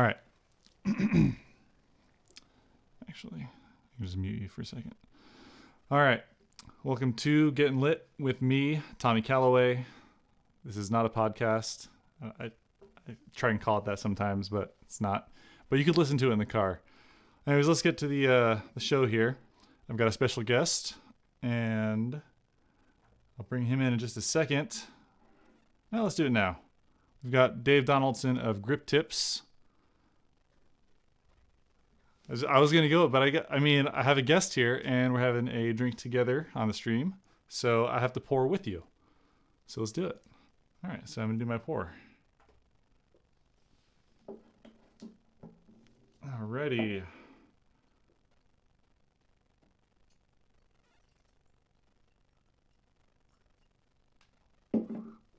All right. Actually, I'll just mute you for a second. All right. Welcome to Getting Lit with me, Tommy Calloway. This is not a podcast. I try and call it that sometimes, but it's not. But you could listen to it in the car. Anyways, let's get to the show here. I've got a special guest, and I'll bring him in just a second. Now let's do it now. We've got Dave Donaldson of Grip Tips. I was going to go, but I have a guest here, and we're having a drink together on the stream, so I have to pour with you. So let's do it. All right, so I'm going to do my pour. Alrighty.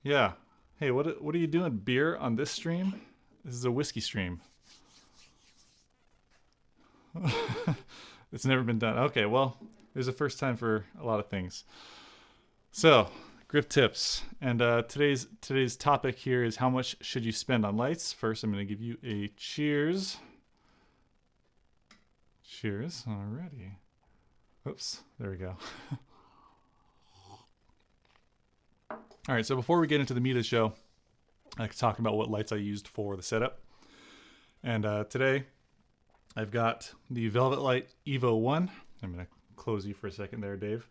Yeah. Hey, what are you doing? Beer on this stream? This is a whiskey stream. It's never been done. Okay, well, there's a first time for a lot of things. So, grip tips. And today's topic here is how much should you spend on lights? First, I'm going to give you a cheers. Cheers. Alrighty. Oops, there we go. All right, so before we get into the meat of the show, I like to talk about what lights I used for the setup. And today, I've got the Velvet Light Evo 1. I'm going to close you for a second there, Dave.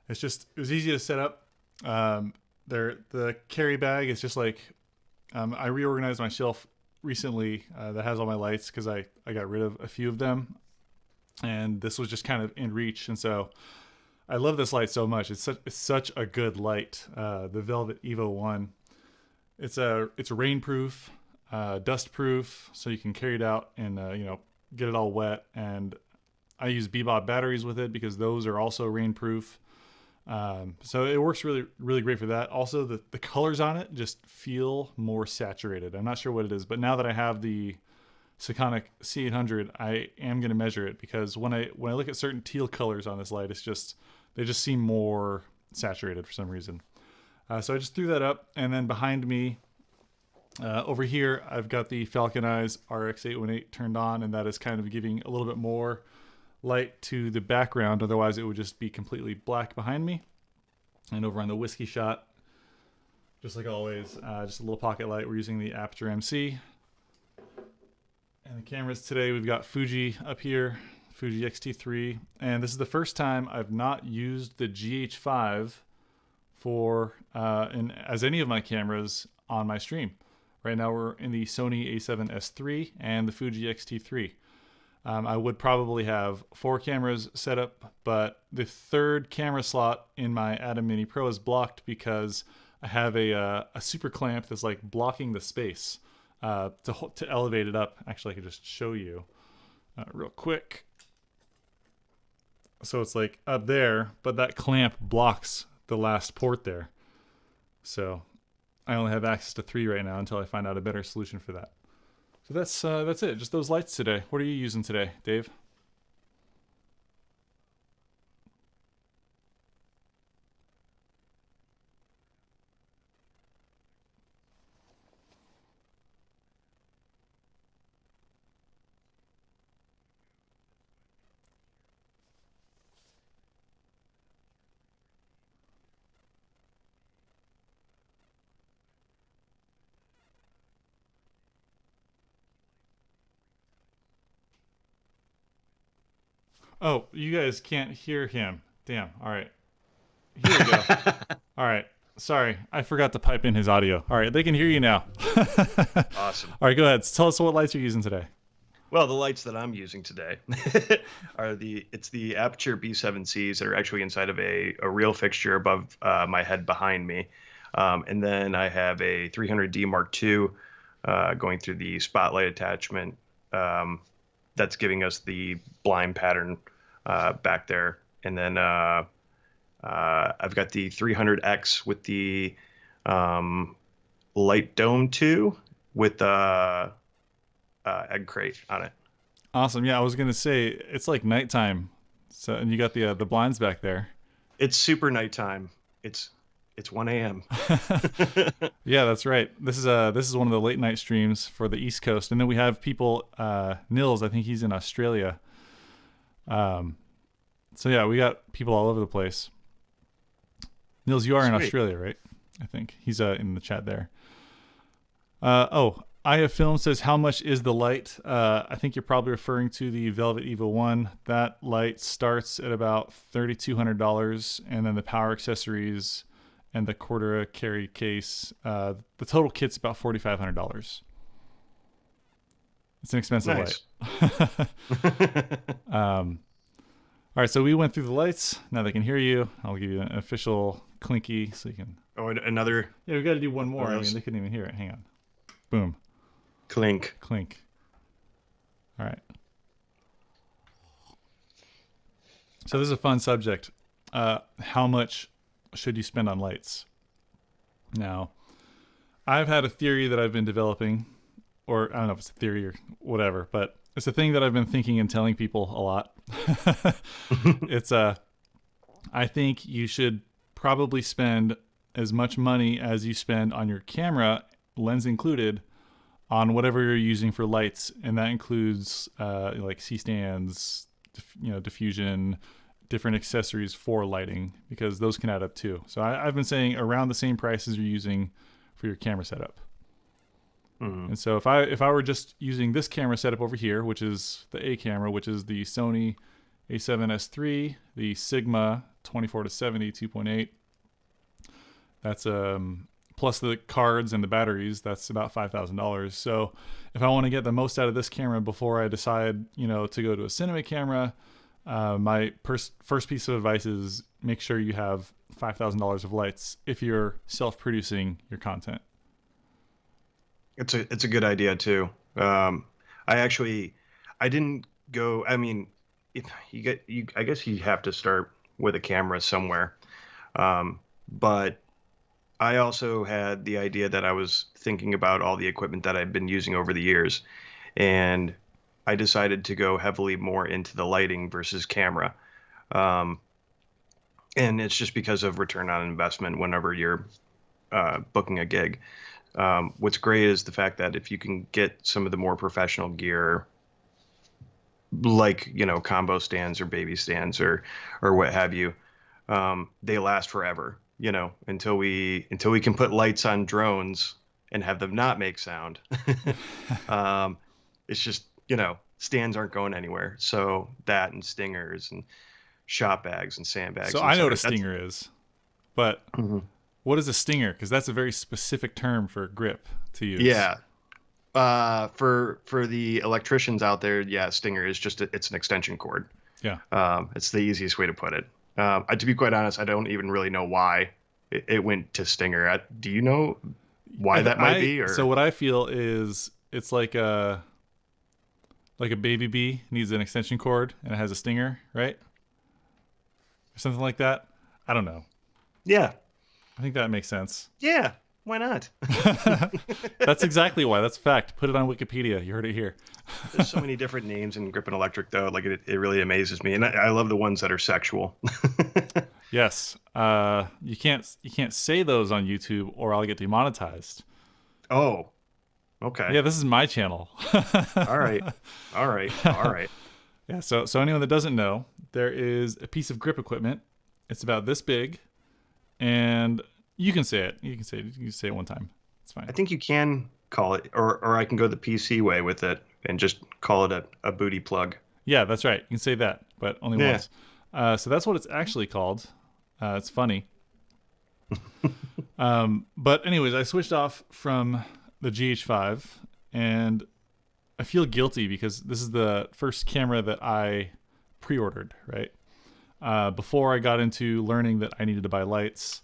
It was easy to set up. The carry bag is just like, I reorganized my shelf recently that has all my lights because I got rid of a few of them. And this was just kind of in reach. And so I love this light so much. It's such a good light. The Velvet Evo 1. It's rainproof. Dust proof, so you can carry it out and get it all wet. And I use Bebop batteries with it because those are also rainproof. So it works really, really great for that. Also, the colors on it just feel more saturated. I'm not sure what it is, but now that I have the Sekonic C800, I am going to measure it because when I look at certain teal colors on this light, they just seem more saturated for some reason. So I just threw that up, and then behind me. Over here, I've got the Falcon Eyes RX818 turned on, and that is kind of giving a little bit more light to the background. Otherwise, it would just be completely black behind me. And over on the whiskey shot, just like always, just a little pocket light. We're using the Aperture MC. And the cameras today, we've got Fuji up here, Fuji X-T3. And this is the first time I've not used the GH5 as any of my cameras on my stream. Right now we're in the Sony a7S III and the Fuji X-T3. I would probably have 4 cameras set up, but the third camera slot in my Atom Mini Pro is blocked because I have a super clamp that's like blocking the space to elevate it up. Actually, I could just show you real quick. So it's like up there, but that clamp blocks the last port there. So I only have access to 3 right now until I find out a better solution for that. So that's it. Just those lights today. What are you using today, Dave? Oh, you guys can't hear him. Damn. All right. Here we go. All right. Sorry, I forgot to pipe in his audio. All right, they can hear you now. Awesome. All right, go ahead. Tell us what lights you're using today. Well, the lights that I'm using today are the Aperture B7Cs that are actually inside of a real fixture above my head behind me. And then I have a 300D Mark II going through the spotlight attachment that's giving us the blind pattern back there. And then I've got the 300X with the light dome 2 with egg crate on it. Awesome. Yeah, I was gonna say it's like nighttime, so and you got the blinds back there. It's super nighttime. It's It's 1 a.m. Yeah, that's right. This is one of the late night streams for the East Coast, and then we have people. Nils, I think he's in Australia. So yeah, we got people all over the place. Nils, you are in Australia, right? I think he's in the chat there. I have Film says, how much is the light? I think you're probably referring to the Velvet Evo 1. That light starts at about $3,200, and then the power accessories and the quarter carry case, the total kit's about $4,500. It's an expensive light. All right, so we went through the lights. Now they can hear you. I'll give you an official clinky so you can... Oh, another... Yeah, we got to do one more. I mean, they couldn't even hear it. Hang on. Boom. Clink. Clink. All right. So this is a fun subject. How much should you spend on lights? Now, I've had a theory that I've been developing, or I don't know if it's a theory or whatever, but it's a thing that I've been thinking and telling people a lot. I think you should probably spend as much money as you spend on your camera, lens included, on whatever you're using for lights, and that includes like C-stands, diffusion, different accessories for lighting, because those can add up too. So I've been saying around the same price as you're using for your camera setup. And so if I were just using this camera setup over here, which is the A camera, which is the Sony A7S III, the Sigma 24-70 2.8, that's plus the cards and the batteries, that's about $5,000. So if I want to get the most out of this camera before I decide, to go to a cinema camera, my first piece of advice is make sure you have $5,000 of lights if you're self-producing your content. It's a good idea too. I didn't go. I mean, if I guess you have to start with a camera somewhere. But I also had the idea that I was thinking about all the equipment that I've been using over the years, and I decided to go heavily more into the lighting versus camera. And it's just because of return on investment whenever you're booking a gig. What's great is the fact that if you can get some of the more professional gear, like, combo stands or baby stands or what have you, they last forever, until we can put lights on drones and have them not make sound. It's just, stands aren't going anywhere. So that and stingers and shop bags and sandbags. So I know what a stinger is, but what is a stinger? Because that's a very specific term for grip to use. Yeah. For the electricians out there, stinger is just it's an extension cord. Yeah. It's the easiest way to put it. To be quite honest, I don't even really know why it went to stinger. Do you know why that might be? Or? So what I feel is it's like a baby bee needs an extension cord and it has a stinger, right? Or something like that. I don't know. Yeah. I think that makes sense. Yeah. Why not? That's exactly why. That's fact. Put it on Wikipedia. You heard it here. There's so many different names in grip and electric, though. Like it really amazes me, and I love the ones that are sexual. Yes. You can't say those on YouTube, or I'll get demonetized. Oh. Okay. Yeah, this is my channel. All right. Yeah. So anyone that doesn't know, there is a piece of grip equipment. It's about this big, and you can say it. You can say it one time. It's fine. I think you can call it, or I can go the PC way with it and just call it a booty plug. Yeah, that's right. You can say that, but only once. So that's what it's actually called. It's funny. But anyways, I switched off from the GH5, and I feel guilty because this is the first camera that I pre-ordered, right? Before I got into learning that I needed to buy lights.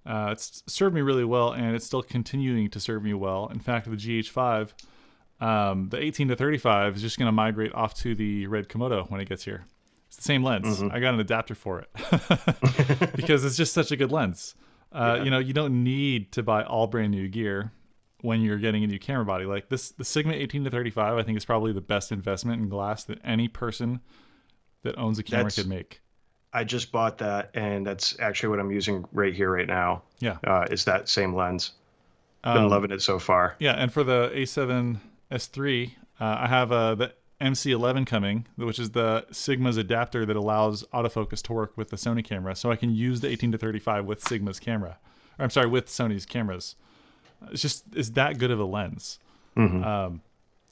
It's served me really well, and it's still continuing to serve me well. In fact, the GH5, the 18-35 is just going to migrate off to the Red Komodo when it gets here. It's the same lens. I got an adapter for it because it's just such a good lens. You don't need to buy all brand new gear when you're getting a new camera body. Like the Sigma 18-35, I think is probably the best investment in glass that any person that owns a camera could make. I just bought that, and that's actually what I'm using right here, right now. Yeah. Is that same lens. Been Um, loving it so far. yeah, and for the A7S3, I have the MC11 coming, which is the Sigma's adapter that allows autofocus to work with the Sony camera, so I can use the 18 to 35 with Sigma's camera. Or, I'm sorry, with Sony's cameras. It's that good of a lens. Hmm.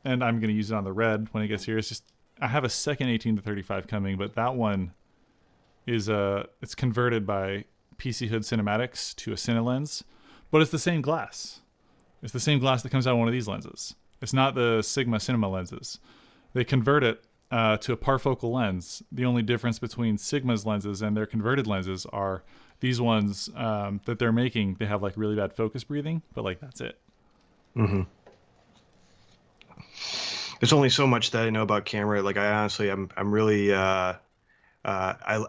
And I'm going to use it on the red when it gets here. It's just I have a second 18 to 35 coming, but that one is it's converted by PC Hood Cinematics to a Cine lens, but it's the same glass. It's the same glass that comes out of one of these lenses. It's not the Sigma Cinema lenses. They convert it to a parfocal lens. The only difference between Sigma's lenses and their converted lenses are these ones that they're making. They have like really bad focus breathing, but like that's it. Hmm. There's only so much that I know about camera. Like I honestly, I'm really I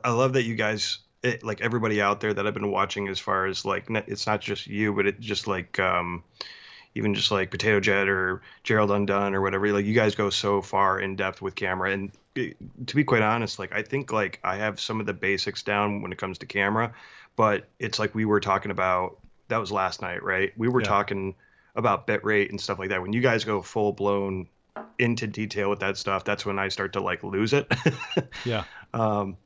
love that you guys, like everybody out there that I've been watching, as far as like it's not just you, but it just like even just like Potato Jet or Gerald Undone or whatever. Like you guys go so far in depth with camera, and to be quite honest, like I think like I have some of the basics down when it comes to camera, but it's like we were talking about, that was last night, right? We were Yeah. talking about bit rate and stuff like that. When you guys go full blown into detail with that stuff, that's when I start to like lose it. Yeah. um,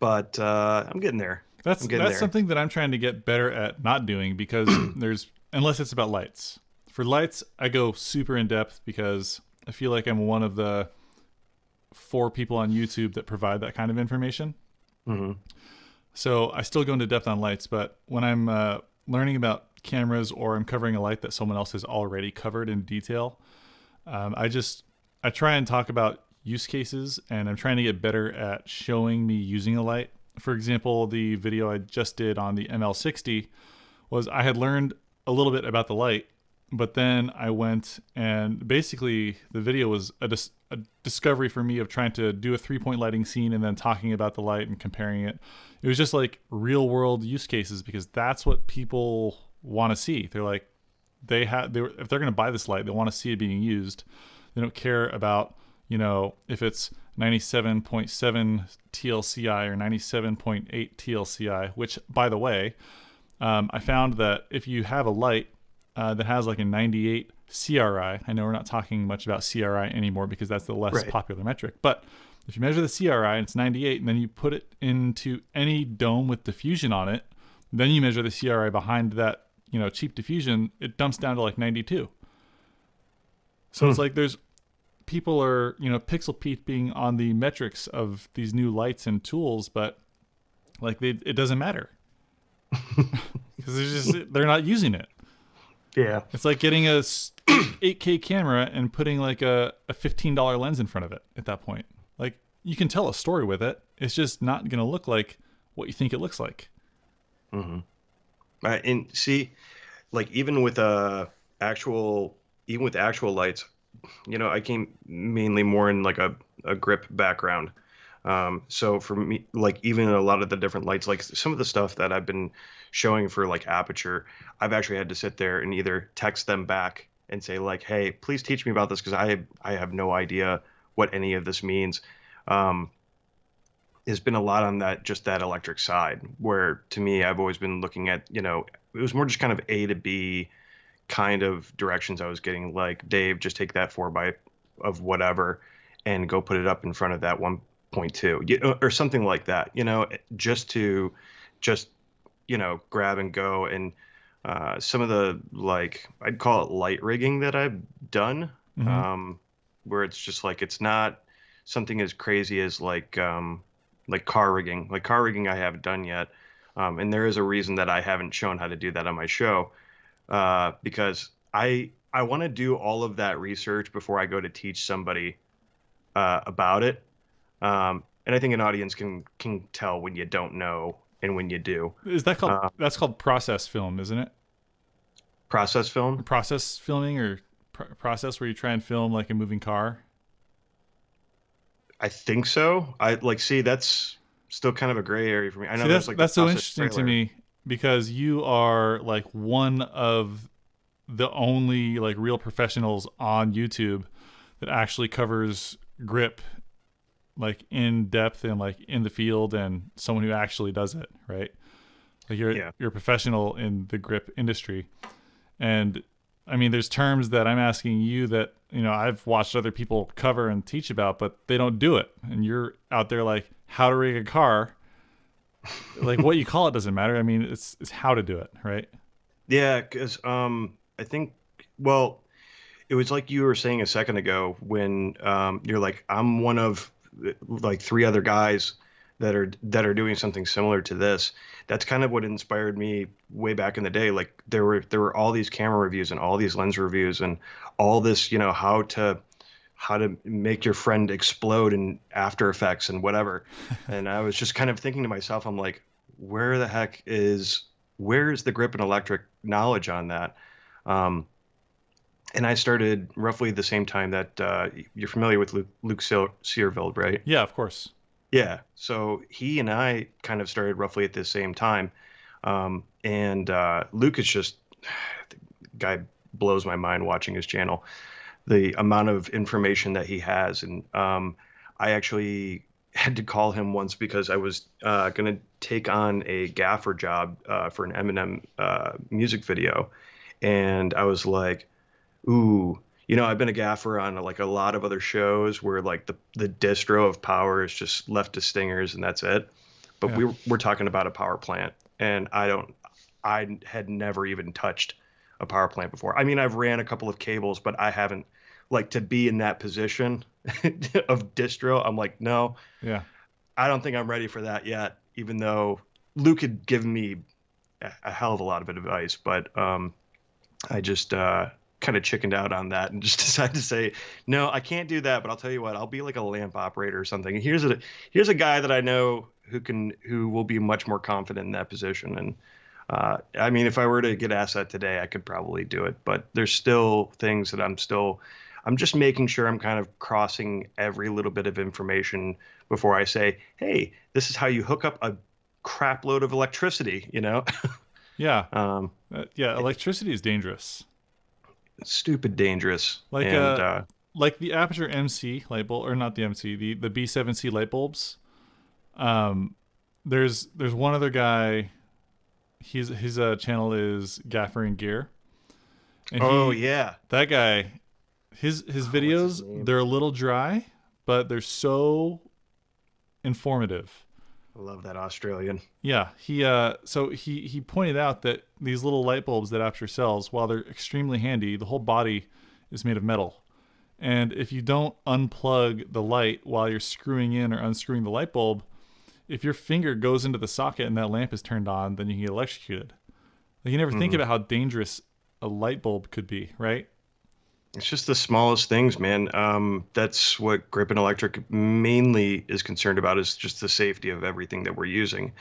but I'm getting there. I'm getting That's there. something that I'm trying to get better at not doing, because there's, unless it's about lights. For lights, I go super in depth because I feel like I'm one of the 4 people on YouTube that provide that kind of information. Hmm. So I still go into depth on lights, but when I'm learning about cameras or I'm covering a light that someone else has already covered in detail, I try and talk about use cases, and I'm trying to get better at showing me using a light. For example, the video I just did on the ML60 was I had learned a little bit about the light, but then I went and basically the video was a discovery for me of trying to do a 3-point lighting scene and then talking about the light and comparing it. It was just like real world use cases, because that's what people want to see. They're like, if they're going to buy this light, they want to see it being used. They don't care about, if it's 97.7 TLCI or 97.8 TLCI, which, by the way, I found that if you have a light that has like a 98 CRI, I know we're not talking much about CRI anymore because that's the less Right. popular metric, but if you measure the CRI and it's 98 and then you put it into any dome with diffusion on it, then you measure the CRI behind that, cheap diffusion, it dumps down to like 92. So it's like there's people are, pixel peeping on the metrics of these new lights and tools, but like it doesn't matter because they're not using it. Yeah. It's like getting a 8K camera and putting like a $15 lens in front of it at that point. Like you can tell a story with it. It's just not going to look like what you think it looks like. Hmm. And see, like even with actual lights, I came mainly more in like a grip background. So for me, like even a lot of the different lights, like some of the stuff that I've been showing for like aperture, I've actually had to sit there and either text them back and say like, hey, please teach me about this, because I have no idea what any of this means. There's been a lot on that electric side, where to me, I've always been looking at, it was more just kind of A to B kind of directions I was getting, like, Dave, just take that 4 by of whatever and go put it up in front of that 1.2, or something like that, just to just, grab and go. And some of the, like, I'd call it light rigging that I've done, Mm-hmm. where it's just like, it's not something as crazy as like car rigging. Like car rigging I haven't done yet. And there is a reason that I haven't shown how to do that on my show, because I want to do all of that research before I go to teach somebody about it. And I think an audience can tell when you don't know and when you do. Is that called that's called process film, isn't it? Process film. Process filming, or process where you try and film like a moving car. I think so. I like, see, that's still kind of a gray area for me. I know See, there's like the that's so process interesting to trailer. me, because you are like one of the only like real professionals on YouTube that actually covers grip like in depth and like in the field and someone who actually does it, right? Like you're a professional in the grip industry. And I mean, there's terms that I'm asking you that, you know, I've watched other people cover and teach about, but they don't do it. And you're out there like how to rig a car. Like what you call it doesn't matter. I mean, it's how to do it, right? Yeah, because I think, well, it was like you were saying a second ago when you're like, I'm one of like three other guys that are doing something similar to this. That's kind of what inspired me way back in the day. Like there were all these camera reviews and all these lens reviews and all this, you know, how to make your friend explode in After Effects and whatever. And I was just kind of thinking to myself, I'm like, where is the grip and electric knowledge on that? And I started roughly the same time that you're familiar with Luke Searveld, right? Yeah, of course. Yeah. So he and I kind of started roughly at the same time. And Luke is just, the guy blows my mind watching his channel, the amount of information that he has. And I actually had to call him once because I was going to take on a gaffer job for an Eminem music video. And I was like, ooh, you know, I've been a gaffer on like a lot of other shows where like the distro of power is just left to stingers and that's it. But Yeah. we're talking about a power plant, and I had never even touched a power plant before. I mean, I've ran a couple of cables, but I haven't, like, to be in that position of distro. I'm like, no, Yeah. I don't think I'm ready for that yet, even though Luke had given me a hell of a lot of advice, but I just kind of chickened out on that and just decided to say, no, I can't do that. But I'll tell you what, I'll be like a lamp operator or something. And here's a guy that I know who will be much more confident in that position. And I mean, if I were to get asked that today, I could probably do it. But there's still things that I'm just making sure I'm kind of crossing every little bit of information before I say, hey, this is how you hook up a crap load of electricity, you know? Yeah. Yeah. Electricity is dangerous. Stupid dangerous. Like and like the Aperture MC light bulb, or not the MC, the B7C light bulbs. There's one other guy. His channel is Gaffer and Gear. And yeah, that guy, his videos, they're a little dry, but they're so informative. I love that Australian. Yeah, he pointed out that these little light bulbs that Aperture sells, while they're extremely handy, the whole body is made of metal. And if you don't unplug the light while you're screwing in or unscrewing the light bulb, if your finger goes into the socket and that lamp is turned on, then you can get electrocuted. Like, you never think about how dangerous a light bulb could be, right? It's just the smallest things, man. That's what Grip and Electric mainly is concerned about, is just the safety of everything that we're using.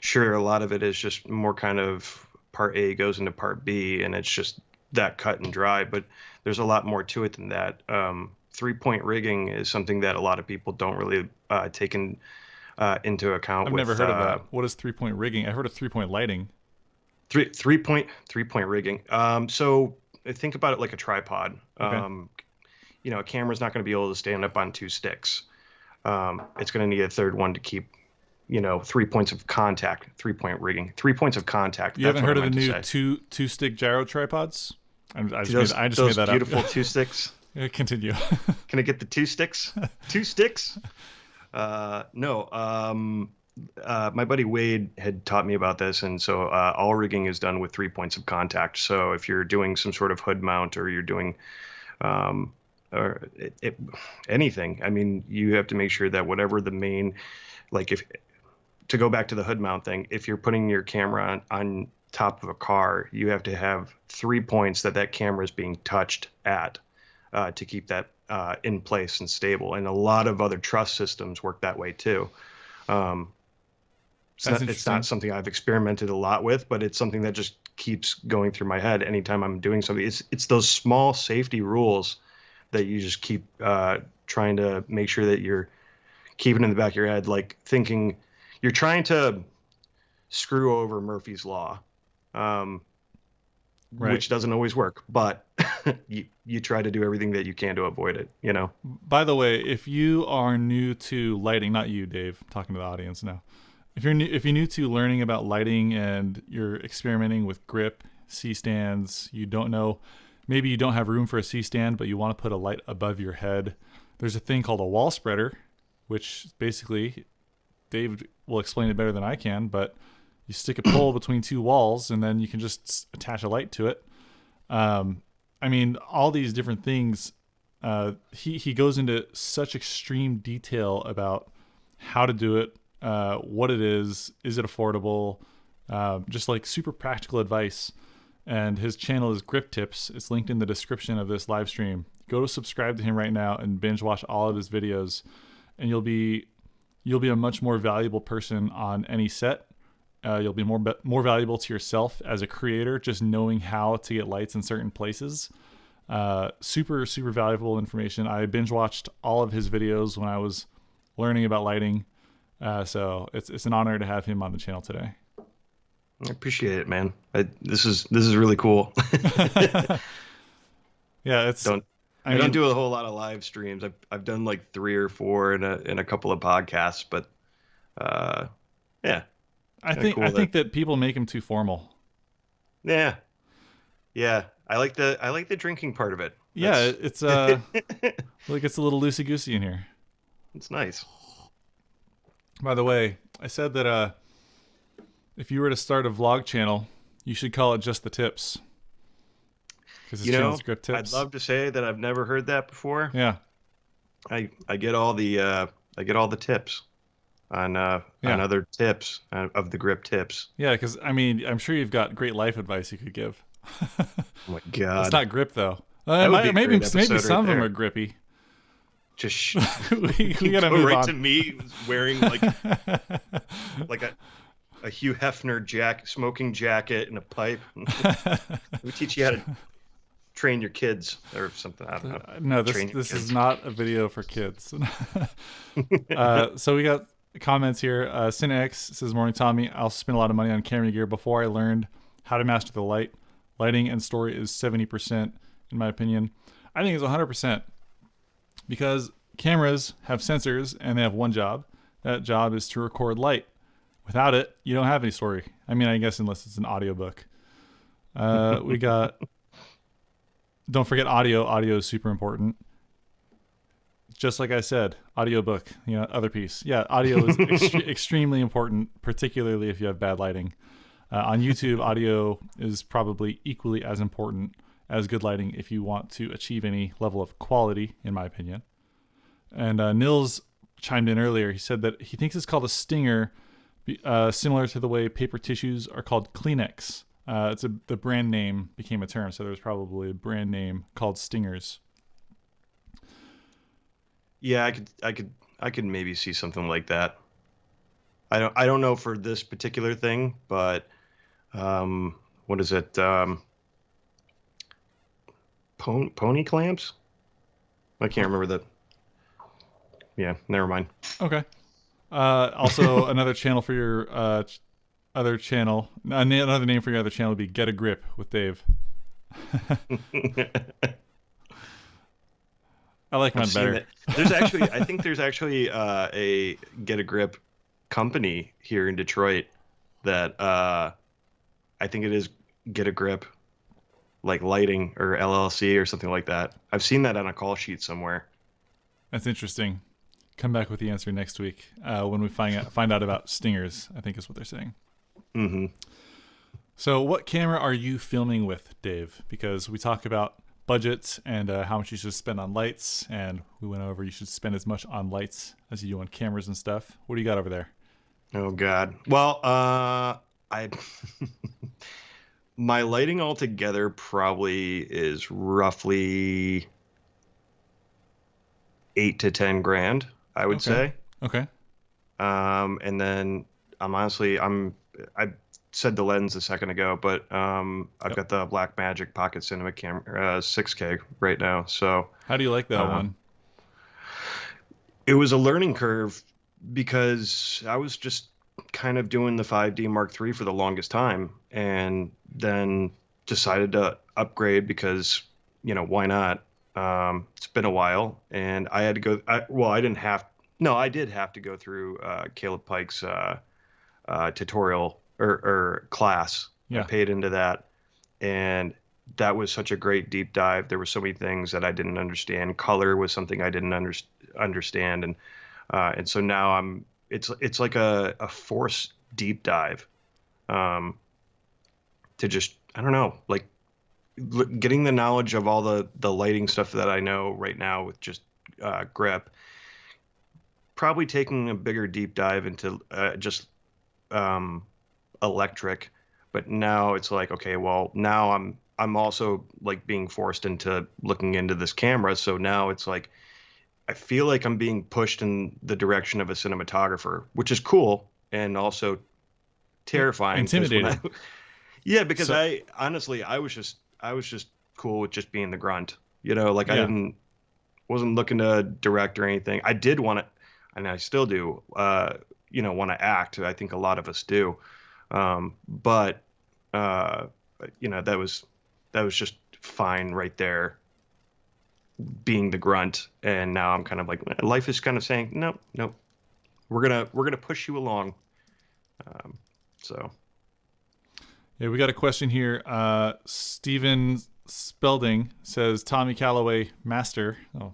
Sure, a lot of it is just more kind of part A goes into part B, and it's just that cut and dry, but there's a lot more to it than that. 3-point rigging is something that a lot of people don't really take into account. I've never heard of that. What is 3-point rigging? I heard of 3-point lighting. Three-point rigging. So think about it like a tripod. Okay. You know, a camera's not going to be able to stand up on two sticks. It's going to need a third one to keep, you know, 3 points of contact. 3-point rigging. 3 points of contact. You haven't heard of the new two-stick gyro tripods? I just made that up. Beautiful two sticks. Continue. Can I get the two sticks? Two sticks? No. My buddy Wade had taught me about this, and so all rigging is done with 3 points of contact. So if you're doing some sort of hood mount, or you're doing anything, I mean, you have to make sure that whatever the main, like, if to go back to the hood mount thing, if you're putting your camera on top of a car, you have to have 3 points that camera is being touched at to keep that in place and stable. And a lot of other truss systems work that way too. It's not something I've experimented a lot with, but it's something that just keeps going through my head anytime I'm doing something. It's those small safety rules that you just keep trying to make sure that you're keeping in the back of your head, like thinking you're trying to screw over Murphy's Law, Right. which doesn't always work. But you try to do everything that you can to avoid it, you know. By the way, if you are new to lighting, not you, Dave, I'm talking to the audience now. If you're new to learning about lighting and you're experimenting with grip, C stands, you don't know, maybe you don't have room for a C stand, but you want to put a light above your head. There's a thing called a wall spreader, which basically, Dave will explain it better than I can, but you stick a pole between two walls and then you can just attach a light to it. I mean, all these different things. He goes into such extreme detail about how to do it, what it is it affordable, just like super practical advice. And his channel is Grip Tips. It's linked in the description of this live stream. Go to subscribe to him right now and binge watch all of his videos, and you'll be a much more valuable person on any set. You'll be more valuable to yourself as a creator, just knowing how to get lights in certain places. Super valuable information. I binge watched all of his videos when I was learning about lighting. So it's an honor to have him on the channel today. I appreciate it, man. This is really cool. Yeah, I don't do a whole lot of live streams. I've done like 3 or 4 in a couple of podcasts, but yeah. I think that people make him too formal. Yeah. I like the drinking part of it. Yeah, it's like it's a little loosey goosey in here. It's nice. By the way, I said that if you were to start a vlog channel, you should call it Just the Tips. Because his channel's Grip Tips. I'd love to say that I've never heard that before. Yeah. I get all the tips on other tips of the Grip Tips. Yeah, because I mean, I'm sure you've got great life advice you could give. Oh my God. It's not grip though. Maybe some of them are grippy. Just we gotta move right on. To me wearing like a Hugh Hefner smoking jacket and a pipe. We teach you how to train your kids or something. I don't know. No, this is not a video for kids. So we got comments here. Cinex says, "Morning, Tommy. I also spent a lot of money on camera gear before I learned how to master the lighting and story is 70%, in my opinion. I think it's 100%. Because cameras have sensors and they have one job. That job is to record light. Without it, you don't have any story. I mean, I guess unless it's an audiobook. We got, don't forget audio. Audio is super important. Just like I said, audiobook, other piece. Yeah, audio is extremely important, particularly if you have bad lighting. On YouTube, audio is probably equally as important as good lighting if you want to achieve any level of quality, in my opinion. And Nils chimed in earlier. He said that he thinks it's called a stinger, similar to the way paper tissues are called Kleenex. The brand name became a term, so there was probably a brand name called stingers. Yeah, I could maybe see something like that. I don't know for this particular thing, but what is it? Pony clamps? I can't remember that. Yeah, never mind. Okay. Also, another channel for your other channel. Another name for your other channel would be Get a Grip with Dave. I like mine better. I think there's actually a Get a Grip company here in Detroit that I think it is Get a Grip, like lighting or LLC or something like that. I've seen that on a call sheet somewhere. That's interesting. Come back with the answer next week when we find out about stingers, I think is what they're saying. Mm-hmm. So what camera are you filming with, Dave? Because we talk about budgets and how much you should spend on lights, and we went over you should spend as much on lights as you do on cameras and stuff. What do you got over there? Oh, God. Well, my lighting altogether probably is roughly $8 to $10,000, I would say. Okay. And then I said the lens a second ago, but I've got the Blackmagic Pocket Cinema camera, 6K right now. So how do you like that one? It was a learning curve because I was just kind of doing the 5D Mark III for the longest time, and then decided to upgrade because why not? It's been a while, and I had to go. I didn't have. No, I did have to go through Caleb Pike's tutorial or class. I Yeah. paid into that, and that was such a great deep dive. There were so many things that I didn't understand. Color was something I didn't understand, and so now it's like a force deep dive, um, to just I don't know, like getting the knowledge of all the lighting stuff that I know right now with just grip. Probably taking a bigger deep dive into just um, electric, but now it's like, okay, well, now I'm also like being forced into looking into this camera. So now it's like I feel like I'm being pushed in the direction of a cinematographer, which is cool and also terrifying because when I Intimidating. yeah, because So I honestly I was just cool with just being the grunt. Like I yeah. didn't wasn't looking to direct or anything. I did want to, and I still do, want to act. I think a lot of us do. But uh, that was just fine right there, being the grunt. And now I'm kind of like life is kind of saying, nope, nope, we're gonna push you along. Um, so Yeah, we got a question here. Steven Spelding says Tommy Calloway Master. Oh,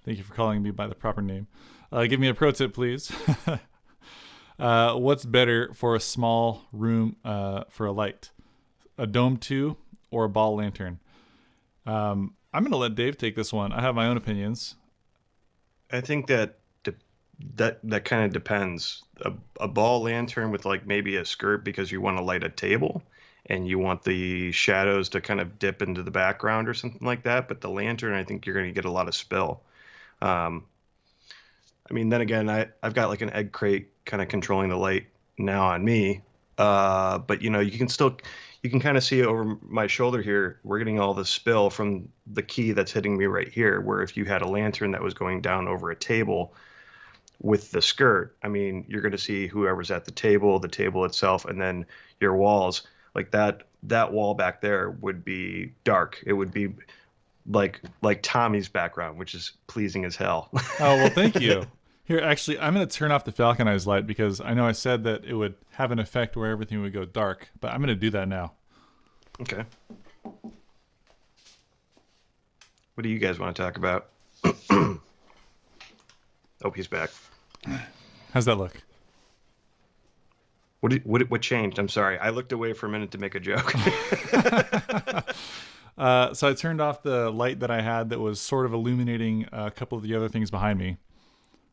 thank you for calling me by the proper name. Give me a pro tip, please. What's better for a small room for a light? A Dome 2 or a ball lantern? I'm going to let Dave take this one. I have my own opinions. I think that kind of depends. A ball lantern with like maybe a skirt because you want to light a table and you want the shadows to kind of dip into the background or something like that. But the lantern, I think you're going to get a lot of spill. Um, I mean, then again, I've got like an egg crate kind of controlling the light now on me. But you can kind of see over my shoulder here. We're getting all the spill from the key that's hitting me right here. Where if you had a lantern that was going down over a table with the skirt, I mean, you're going to see whoever's at the table itself, and then your walls. Like that wall back there would be dark. It would be like Tommy's background, which is pleasing as hell. Oh, well, thank you. Here, actually, I'm going to turn off the Falconized light because I know I said that it would have an effect where everything would go dark, but I'm going to do that now. Okay. What do you guys want to talk about? Oh, he's back. How's that look? What changed? I'm sorry. I looked away for a minute to make a joke. So I turned off the light that I had that was sort of illuminating a couple of the other things behind me.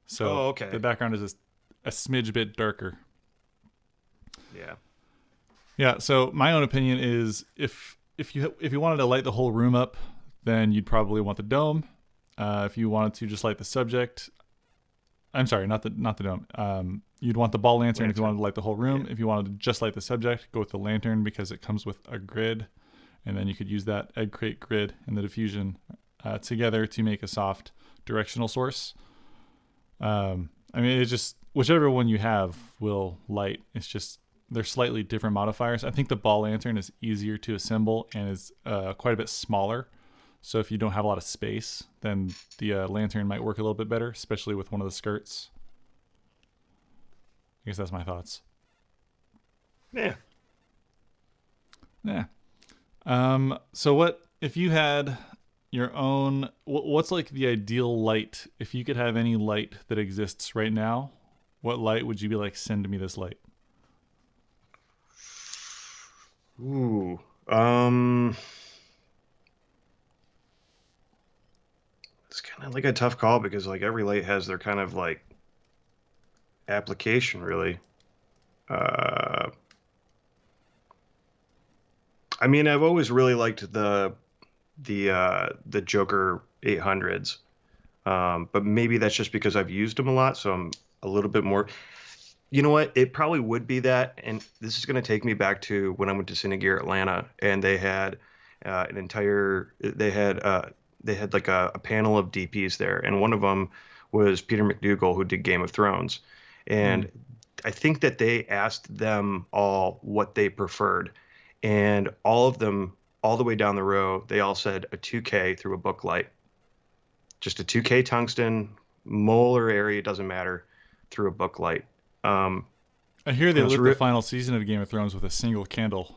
So Oh, the okay. background is a smidge bit darker. Yeah. Yeah. So my own opinion is if you wanted to light the whole room up, then you'd probably want the dome. If you wanted to just light the subject, I'm sorry, not the dome. You'd want the ball lantern if you Lantern. wanted to light the whole room. Yeah. If you wanted to just light the subject, go with the lantern because it comes with a grid, and then you could use that egg crate grid and the diffusion together to make a soft directional source. I mean, it's just whichever one you have will light. It's just they're slightly different modifiers. I think the ball lantern is easier to assemble and is quite a bit smaller. So if you don't have a lot of space, then the lantern might work a little bit better, especially with one of the skirts. I guess that's my thoughts. Yeah. Yeah. So what if you had your own? What's like the ideal light? If you could have any light that exists right now, what light would you be like? Send me this light. Ooh. It's kind of like a tough call because like every light has their kind of like application really. Uh, I mean, I've always really liked the Joker 800s. But maybe that's just because I've used them a lot, so I'm a little bit more. You know what? It probably would be that, and this is going to take me back to when I went to Cinegear Atlanta, and they had an entire. They had like a panel of DPs there, and one of them was Peter McDougall, who did Game of Thrones, Hmm. and I think that they asked them all what they preferred, and all of them all the way down the row, they all said a 2K through a book light. Just a 2K tungsten, molar area, doesn't matter, through a book light. I hear they lit the final season of Game of Thrones with a single candle.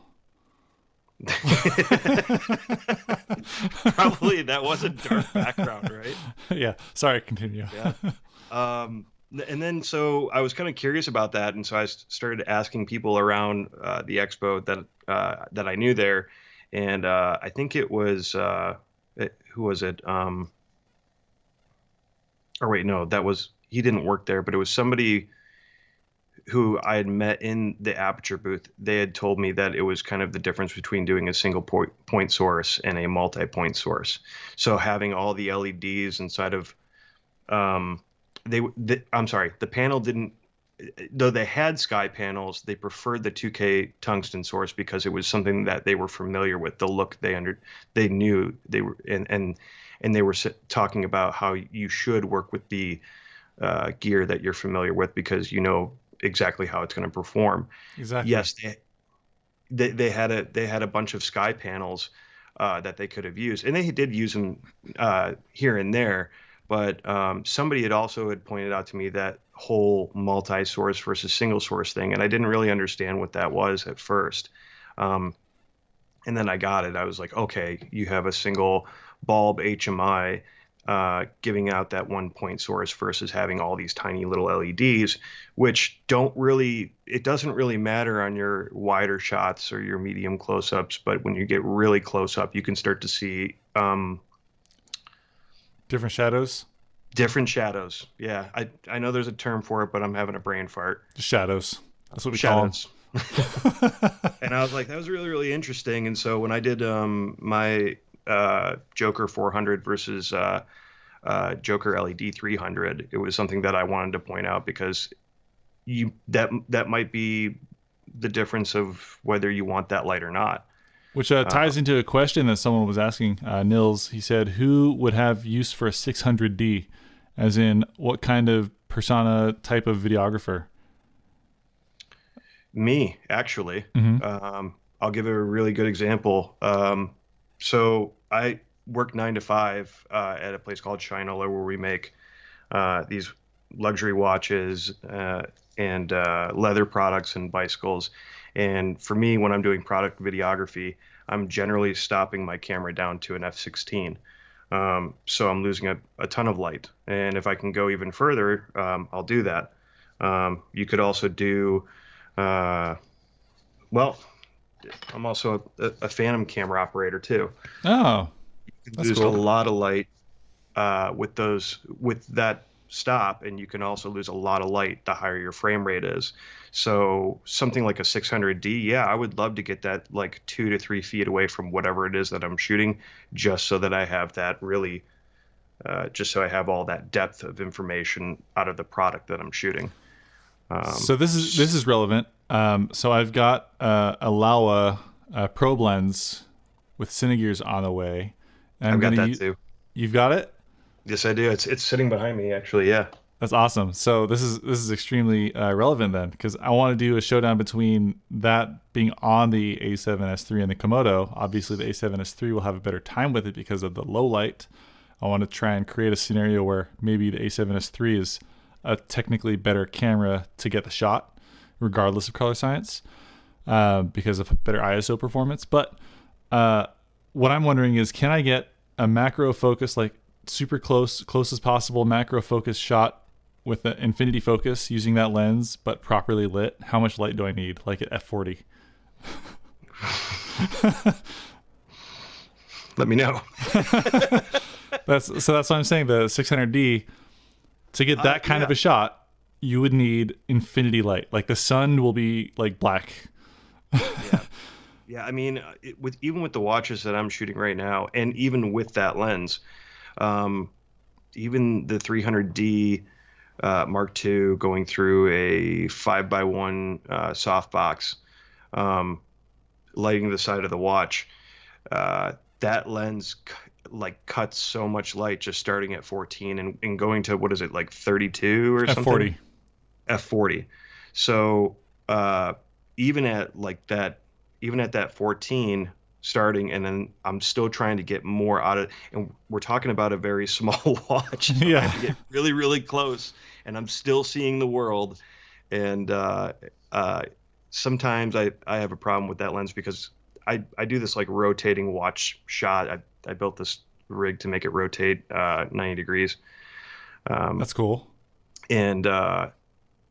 Probably that was a dark background, right? Yeah. Sorry, continue. Yeah. And then so I was kind of curious about that, and so I started asking people around the expo that I knew there, and I think it was who was it? Or wait, no, he didn't work there, but it was somebody who I had met in the Aperture booth. They had told me that it was kind of the difference between doing a single point source and a multi-point source. So having all the LEDs inside of, I'm sorry, the panel didn't, though they had sky panels, they preferred the 2K tungsten source because it was something that they were familiar with, the look they knew they were, and they were talking about how you should work with the gear that you're familiar with because you know exactly how it's going to perform. Exactly. Yes, they had a bunch of sky panels that they could have used, and they did use them here and there. But somebody had pointed out to me that whole multi-source versus single source thing, and I didn't really understand what that was at first. And then I got it. I was like, okay, you have a single bulb HMI giving out that 1-point source versus having all these tiny little LEDs, which doesn't really matter on your wider shots or your medium close-ups, but when you get really close up, you can start to see different shadows. Different shadows. Yeah, I know there's a term for it, but I'm having a brain fart. Just shadows. That's what we call them. And I was like, that was really, really interesting. And so when I did my Joker 400 versus Joker LED 300, it was something that I wanted to point out because that might be the difference of whether you want that light or not. Which ties into a question that someone was asking. Nils, he said, who would have use for a 600D? As in, what kind of persona type of videographer? Me, actually. Mm-hmm. I'll give a really good example. So I work 9 to 5 at a place called Shinola where we make these luxury watches and leather products and bicycles. And for me, when I'm doing product videography, I'm generally stopping my camera down to an f16. So I'm losing a ton of light. And if I can go even further, I'll do that. You could also do, well, I'm also a Phantom camera operator too. Oh, you can lose a lot of light with that stop, and you can also lose a lot of light the higher your frame rate is. So something like a 600D, yeah, I would love to get that like 2 to 3 feet away from whatever it is that I'm shooting, just so that I have that really, just so I have all that depth of information out of the product that I'm shooting. So this is relevant. So I've got a Laowa probe lens with Cinegears on the way. And I've got that too. You've got it? Yes, I do. It's sitting behind me, actually. Yeah. That's awesome. So this is extremely relevant then, because I want to do a showdown between that being on the A7S III and the Komodo. Obviously, the A7S III will have a better time with it because of the low light. I want to try and create a scenario where maybe the A7S III is a technically better camera to get the shot, regardless of color science, because of better ISO performance. But what I'm wondering is, can I get a macro focus, like super close as possible macro focus shot with an infinity focus using that lens, but properly lit? How much light do I need, like at f40? Let me know. That's what I'm saying. The 600D, to get that kind of a shot, you would need infinity light. Like the sun will be like black. Yeah. I mean, even with the watches that I'm shooting right now, and even with that lens, even the 300D Mark II going through a 5x1 softbox, lighting the side of the watch, that lens cuts so much light just starting at 14 and going to, what is it, like 32 or something? F40. So even at that 14, starting, and then I'm still trying to get more out of it. And we're talking about a very small watch. So I Yeah. have to get really, really close, and I'm still seeing the world. And uh, sometimes I have a problem with that lens because I do this like rotating watch shot. I built this rig to make it rotate 90 degrees. That's cool. And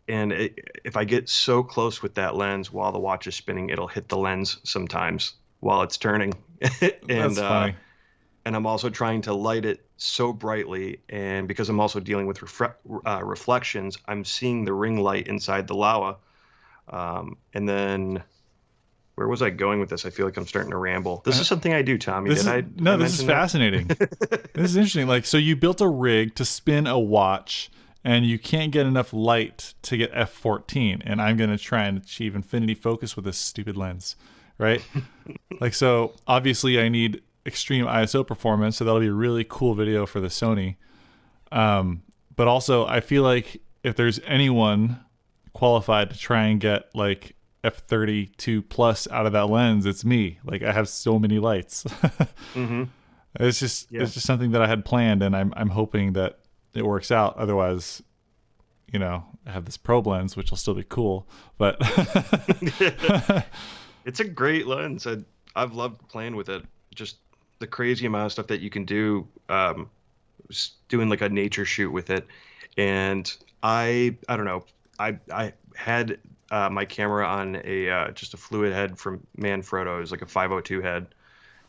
if I get so close with that lens while the watch is spinning, it'll hit the lens sometimes while it's turning. and That's funny. and I'm also trying to light it so brightly, and because I'm also dealing with reflections, I'm seeing the ring light inside the Laowa. And then where was I going with this? I feel like I'm starting to ramble. This is something I do, Tommy. This is no, this is fascinating. This is interesting. Like, so you built a rig to spin a watch, and you can't get enough light to get f14, and I'm going to try and achieve infinity focus with this stupid lens, right? Like, so obviously I need extreme ISO performance, so that'll be a really cool video for the Sony. But also I feel like if there's anyone qualified to try and get like f32 plus out of that lens, it's me. Like, I have so many lights. Mm-hmm. It's just something that I had planned, and I'm hoping that it works out. Otherwise, you know, I have this probe lens, which will still be cool, but It's a great lens. I've loved playing with it. Just the crazy amount of stuff that you can do, doing like a nature shoot with it. And I don't know. I had my camera on a just a fluid head from Manfrotto. It was like a 502 head,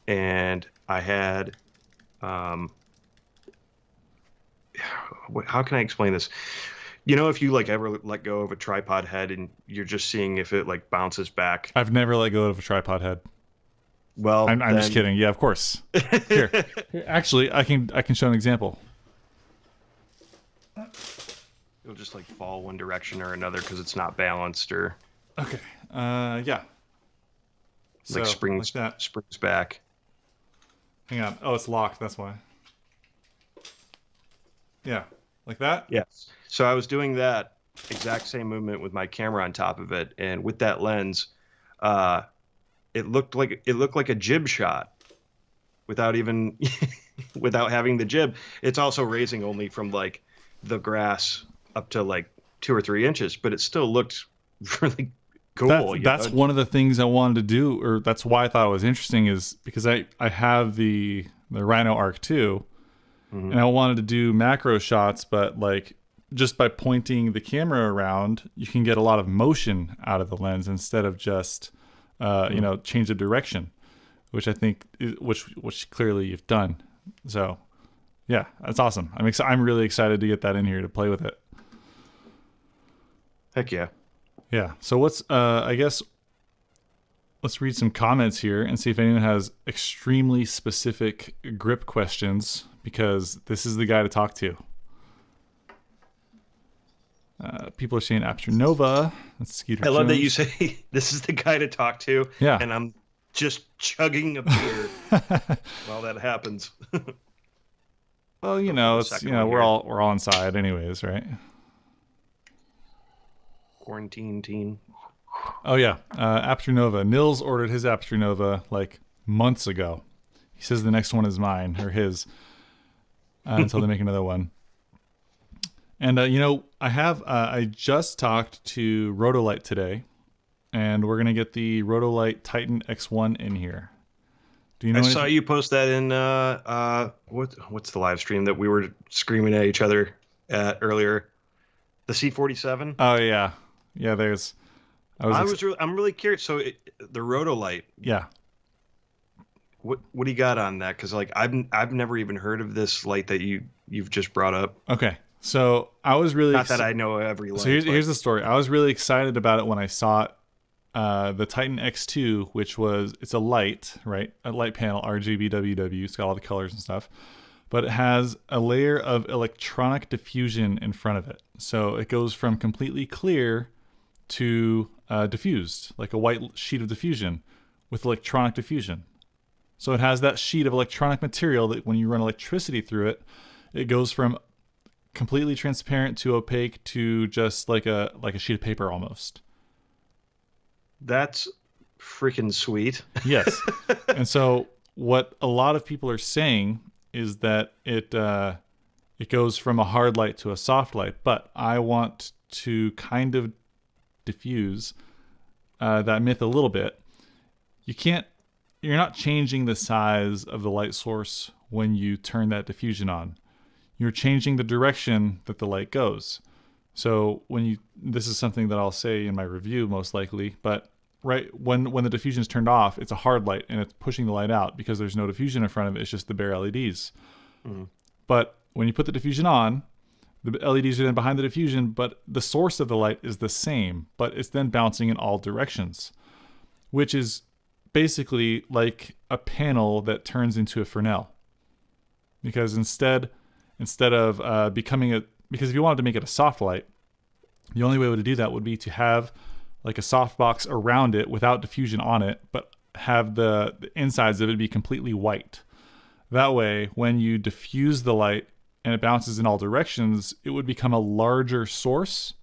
and I had how can I explain this? You know, if you like ever let go of a tripod head and you're just seeing if it like bounces back. I've never let go of a tripod head. Well, I'm just kidding. Yeah, of course. Here, actually, I can show an example. It'll just like fall one direction or another because it's not balanced, or Okay. Yeah. like So, springs like that. springs back. Hang on. Oh, it's locked. That's why. Yeah, like that. Yes. So I was doing that exact same movement with my camera on top of it, and with that lens, it looked like a jib shot without even without having the jib. It's also raising only from like the grass up to like 2 or 3 inches, but it still looked really cool. That's one of the things I wanted to do, or that's why I thought it was interesting, is because I have the Rhino Arc 2, and I wanted to do macro shots, but like just by pointing the camera around, you can get a lot of motion out of the lens instead of just you know, change of direction, which I think which clearly you've done. So yeah, that's awesome. I'm really excited to get that in here to play with it. Heck yeah. Yeah. So what's I guess let's read some comments here and see if anyone has extremely specific grip questions, because this is the guy to talk to. People are saying Aperture Nova. That's Skeeter I love that Jones. you say this is the guy to talk to. Yeah. And I'm just chugging a beer while that happens. Well, you know, it's Second you know, one we're here. all inside anyways, right? Quarantine teen. Oh yeah, Aperture Nova. Nils ordered his Aperture Nova like months ago. He says the next one is mine or his until they make another one. And you know, I just talked to Rotolite today, and we're gonna get the Rotolite Titan X1 in here. Do you know? I saw you post that in what's the live stream that we were screaming at each other at earlier? The C47. Oh yeah, yeah. There's. I'm really curious. So the Rotolite. Yeah. What do you got on that? Because like I've never even heard of this light that you've just brought up. Okay. So I was really Not that I know every light. So here's the story. I was really excited about it when I saw it. The Titan X2, which it's a light, right? A light panel, RGB, WW. It's got all the colors and stuff, but it has a layer of electronic diffusion in front of it. So it goes from completely clear to diffused, like a white sheet of diffusion with electronic diffusion. So it has that sheet of electronic material that when you run electricity through it, it goes from completely transparent to opaque to just like a sheet of paper almost. That's freaking sweet. Yes. And so what a lot of people are saying is that it goes from a hard light to a soft light, but I want to kind of diffuse that myth a little bit. You're not changing the size of the light source when you turn that diffusion on. You're changing the direction that the light goes. So this is something that I'll say in my review most likely, but right when the diffusion is turned off, it's a hard light and it's pushing the light out because there's no diffusion in front of it. It's just the bare LEDs. Mm-hmm. But when you put the diffusion on, the LEDs are then behind the diffusion, but the source of the light is the same, but it's then bouncing in all directions, which is basically like a panel that turns into a Fresnel. Because instead of because if you wanted to make it a soft light, the only way to do that would be to have like a soft box around it without diffusion on it, but have the insides of it be completely white. That way, when you diffuse the light and it bounces in all directions, it would become a larger source.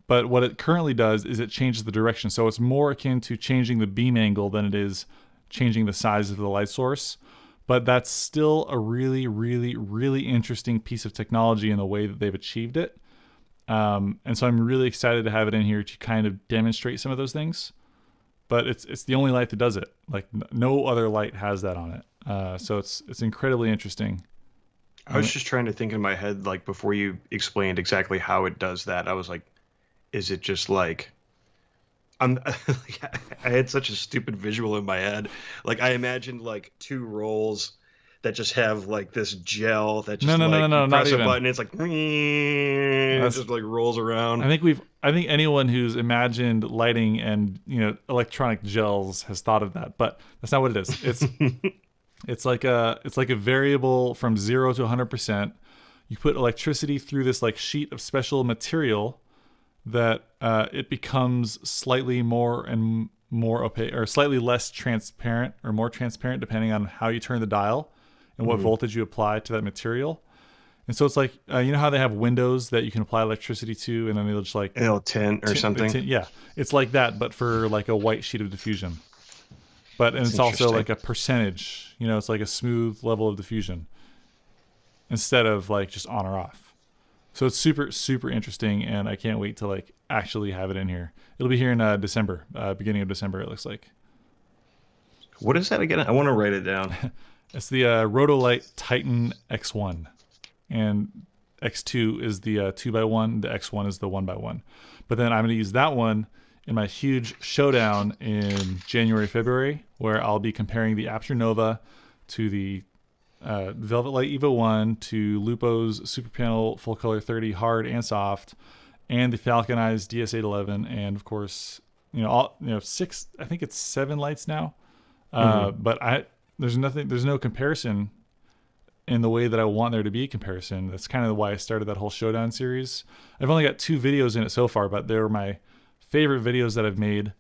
But what it currently does is it changes the direction. So it's more akin to changing the beam angle than it is changing the size of the light source. But that's still a really, really, really interesting piece of technology in the way that they've achieved it. And so I'm really excited to have it in here to kind of demonstrate some of those things. But it's the only light that does it. Like no other light has that on it. So it's incredibly interesting. I was just trying to think in my head, like before you explained exactly how it does that, I was like, is it just like I had such a stupid visual in my head. Like I imagined like two rolls that just have like this gel that just no, press not a even. button, it's like it just like rolls around. I think anyone who's imagined lighting and electronic gels has thought of that, but that's not what it is. It's like a variable from 0 to 100%. You put electricity through this like sheet of special material that it becomes slightly more and more opaque, or slightly less transparent or more transparent depending on how you turn the dial and what voltage you apply to that material. And so it's like you know how they have windows that you can apply electricity to, and then they'll just like it'll tint or something. Yeah, it's like that, but for like a white sheet of diffusion. And it's also like a percentage. It's like a smooth level of diffusion instead of like just on or off. So it's super, super interesting, and I can't wait to like actually have it in here. It'll be here in December, beginning of December, it looks like. What is that again? I want to write it down. It's the Rotolite Titan X1, and X2 is the 2x1. The X1 is the 1x1. But then I'm going to use that one in my huge showdown in January, February, where I'll be comparing the Aperture Nova to the Velvet Light Evo 1 to Lupo's Super Panel Full Color 30 hard and soft, and the Falconized DS811, and of course, six. I think it's 7 lights now. But there's no comparison in the way that I want there to be a comparison. That's kind of why I started that whole showdown series. I've only got 2 videos in it so far, but they're my favorite videos that I've made,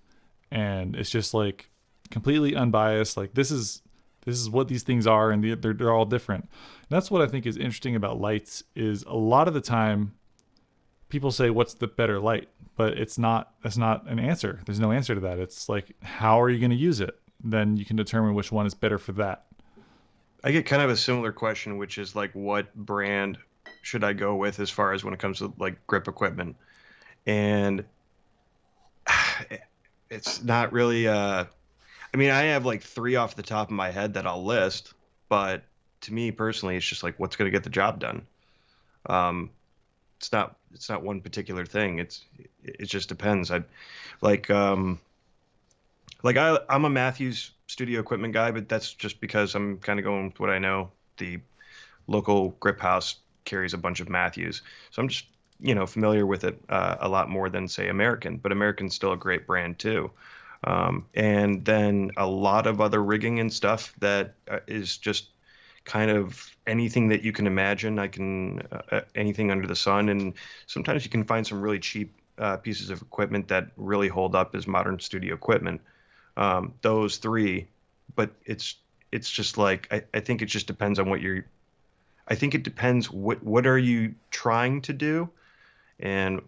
and it's just like completely unbiased. Like this is what these things are, and they're all different. And that's what I think is interesting about lights, is a lot of the time people say what's the better light, but that's not an answer. There's no answer to that. It's like, how are you going to use it? Then you can determine which one is better for that. I get kind of a similar question, which is like, what brand should I go with as far as when it comes to like grip equipment? And it's not really I mean, I have like 3 off the top of my head that I'll list, but to me personally, it's just like, what's going to get the job done? It's not one particular thing. It just depends. I'm a Matthews studio equipment guy, but that's just because I'm kind of going with what I know. The local grip house carries a bunch of Matthews, so I'm just familiar with it a lot more than say American. But American's still a great brand too. And then a lot of other rigging and stuff that is just kind of anything that you can imagine. Anything under the sun. And sometimes you can find some really cheap pieces of equipment that really hold up as modern studio equipment. Those 3, but it's just like, I think it just depends on I think it depends what are you trying to do. And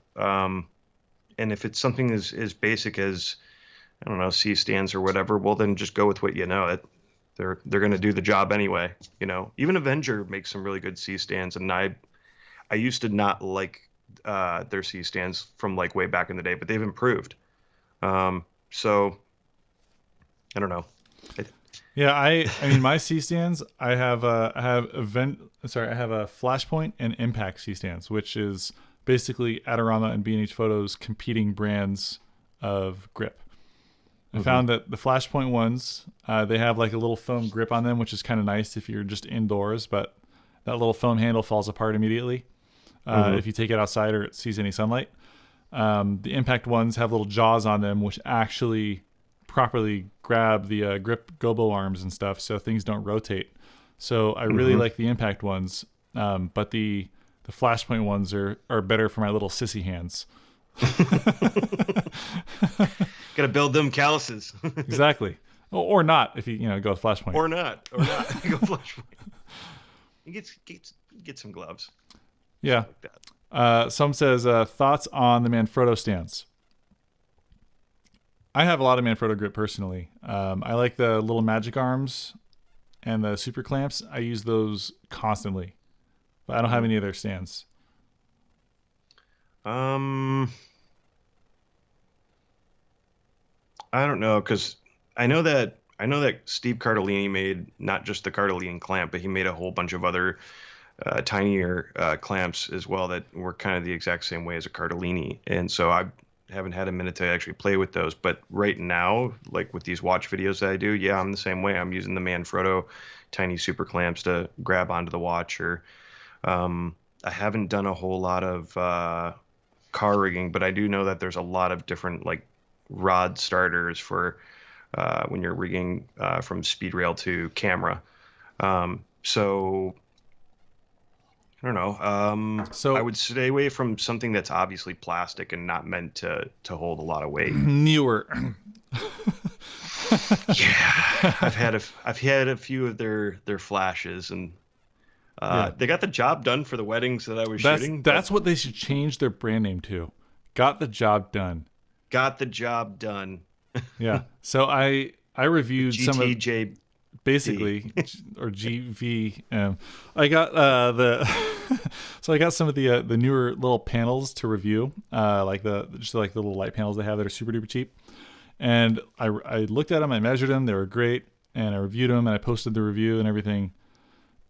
if it's something as basic as I don't know, C stands or whatever, well then just go with what you know. They're going to do the job anyway. Even Avenger makes some really good C stands, and I used to not like their C stands from like way back in the day, but they've improved. So I don't know. Yeah, I mean my C stands. I have a Flashpoint and Impact C stands, which is basically Adorama and B&H Photos competing brands of grip. I found that the Flashpoint ones, they have like a little foam grip on them, which is kind of nice if you're just indoors, but that little foam handle falls apart immediately if you take it outside or it sees any sunlight. The Impact ones have little jaws on them, which actually properly grab the grip gobo arms and stuff, so things don't rotate. So I really like the Impact ones, but the Flashpoint ones are better for my little sissy hands. Gotta build them calluses. Exactly. Or not if you go with Flashpoint. Or not. Go Flashpoint. You get some gloves. Yeah. Like that. Some says thoughts on the Manfrotto stands. I have a lot of Manfrotto grip personally. I like the little magic arms and the super clamps. I use those constantly, but I don't have any of their stands. I don't know, because I know that Steve Cardellini made not just the Cardellini clamp, but he made a whole bunch of other tinier clamps as well that were kind of the exact same way as a Cardellini. And so I haven't had a minute to actually play with those. But right now, like with these watch videos that I do, yeah, I'm the same way. I'm using the Manfrotto tiny super clamps to grab onto the watch. Or I haven't done a whole lot of car rigging, but I do know that there's a lot of different like rod starters for when you're rigging from speed rail to camera. So I don't know. So I would stay away from something that's obviously plastic and not meant to hold a lot of weight. Newer. Yeah, I've had a few of their flashes, and they got the job done for the weddings that I was shooting. That's what they should change their brand name to. Got the job done. Got the job done. Yeah. So I reviewed some of basically or GV. I got so I got some of the newer little panels to review, like the little light panels they have that are super duper cheap. And I looked at them, I measured them, they were great, and I reviewed them, and I posted the review and everything.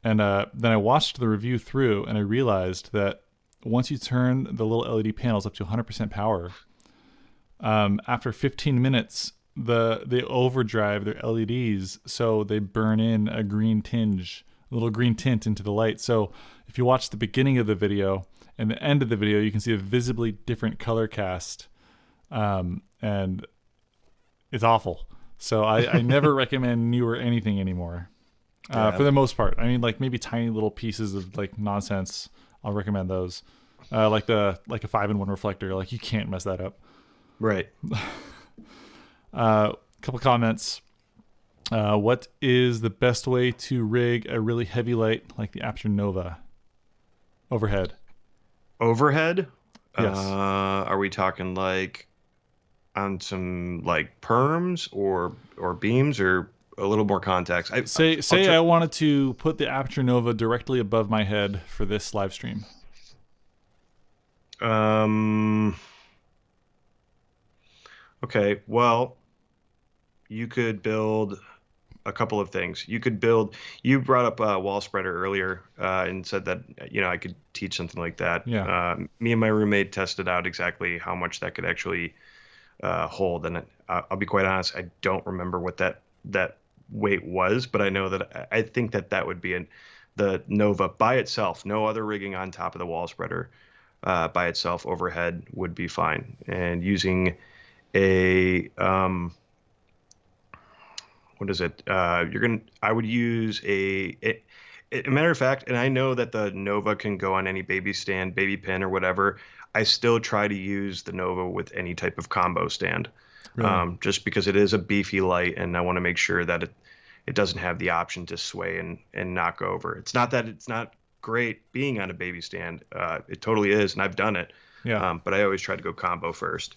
And then I watched the review through, and I realized that once you turn the little LED panels up to 100% power, after 15 minutes, they overdrive their LEDs, so they burn in a little green tint into the light. So if you watch the beginning of the video and the end of the video, you can see a visibly different color cast, and it's awful. So I never recommend newer anything anymore. For the most part. I mean, like maybe tiny little pieces of like nonsense, I'll recommend those. Like a 5-in-1 reflector, like you can't mess that up. Right. Couple comments. What is the best way to rig a really heavy light like the Aperture Nova? Overhead. Overhead? Yes. Are we talking like on some like perms or beams, or a little more context? I wanted to put the Aperture Nova directly above my head for this live stream. Okay, well, you could build a couple of things. You brought up a wall spreader earlier and said that, I could teach something like that. Yeah. Me and my roommate tested out exactly how much that could actually hold. And I'll be quite honest, I don't remember what that weight was, but I know that I think that would be the Nova by itself, no other rigging on top of the wall spreader, by itself overhead would be fine. And using a what is it? I would use a matter of fact, and I know that the Nova can go on any baby stand, baby pin, or whatever. I still try to use the Nova with any type of combo stand, really? Just because it is a beefy light, and I want to make sure that it doesn't have the option to sway and knock over. It's not that it's not great being on a baby stand. It totally is, and I've done it. Yeah. But I always try to go combo first.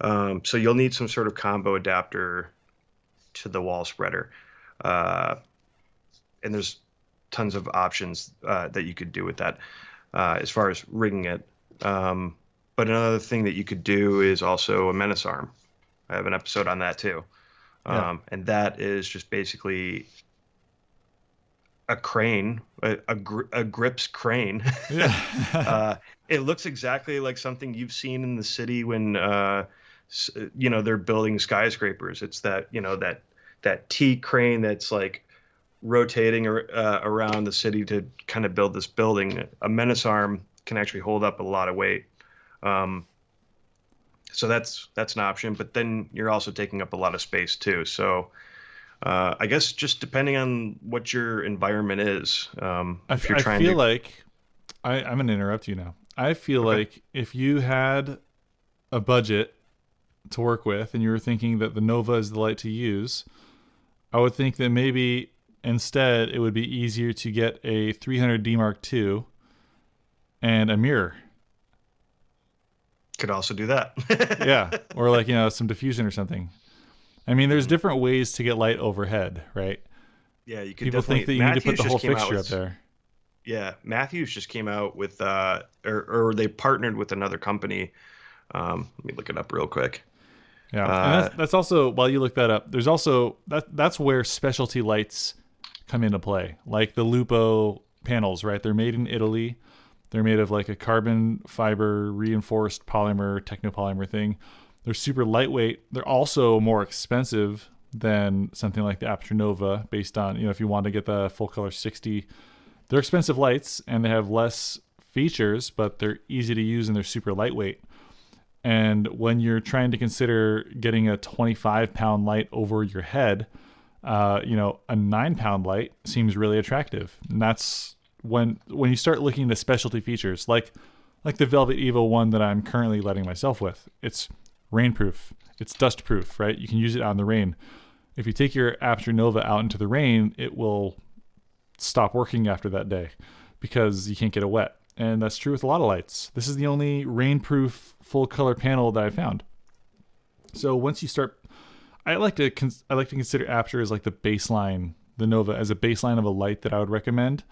So you'll need some sort of combo adapter to the wall spreader. Uh, and there's tons of options that you could do with that as far as rigging it. But another thing that you could do is also a menace arm. I have an episode on that too. Yeah. And that is just basically a crane, a grips crane. Yeah. It looks exactly like something you've seen in the city when they're building skyscrapers. It's that that T crane that's like rotating around the city to kind of build this building. A menace arm can actually hold up a lot of weight. So that's an option, but then you're also taking up a lot of space too. So I guess just depending on what your environment is, if you're trying I feel to, like I'm going to interrupt you now. I feel okay. like if you had a budget to work with and you were thinking that the Nova is the light to use, I would think that maybe instead it would be easier to get a 300D Mark II and a mirror. Could also do that. Yeah. Or like, some diffusion or something. I mean, there's different ways to get light overhead, right? Yeah, you could People definitely. think that you need to put the whole fixture up there. Yeah, Matthews just came out with, or they partnered with another company. Let me look it up real quick. Yeah, and that's also, while you look that up, there's also that's where specialty lights come into play, like the Lupo panels, right? They're made in Italy. They're made of like a carbon fiber reinforced polymer, technopolymer thing. They're super lightweight. They're also more expensive than something like the Aperture Nova, based on, if you want to get the full color 60. They're expensive lights and they have less features, but they're easy to use and they're super lightweight. And when you're trying to consider getting a 25-pound light over your head, a 9-pound light seems really attractive. And that's when you start looking into specialty features, like the Velvet Evo 1 that I'm currently lighting myself with. It's rainproof. It's dustproof, right? You can use it out in the rain. If you take your Aperture Nova out into the rain, it will stop working after that day because you can't get it wet. And that's true with a lot of lights. This is the only rainproof full color panel that I found. So once you start, I like to consider Aperture as like the baseline, the Nova as a baseline of a light that I would recommend.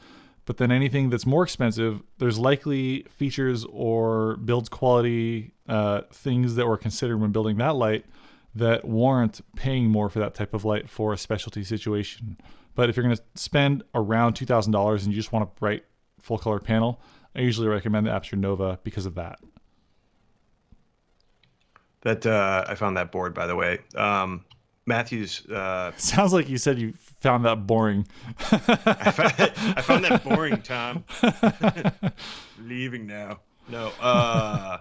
But then anything that's more expensive, there's likely features or build quality things that were considered when building that light that warrant paying more for that type of light for a specialty situation. But if you're going to spend around $2,000 and you just want a bright full color panel, I usually recommend the Aperture Nova because of that. That I found that board, by the way. Matthews. Sounds like you said you found that boring. I found that boring, Tom. Leaving now. No.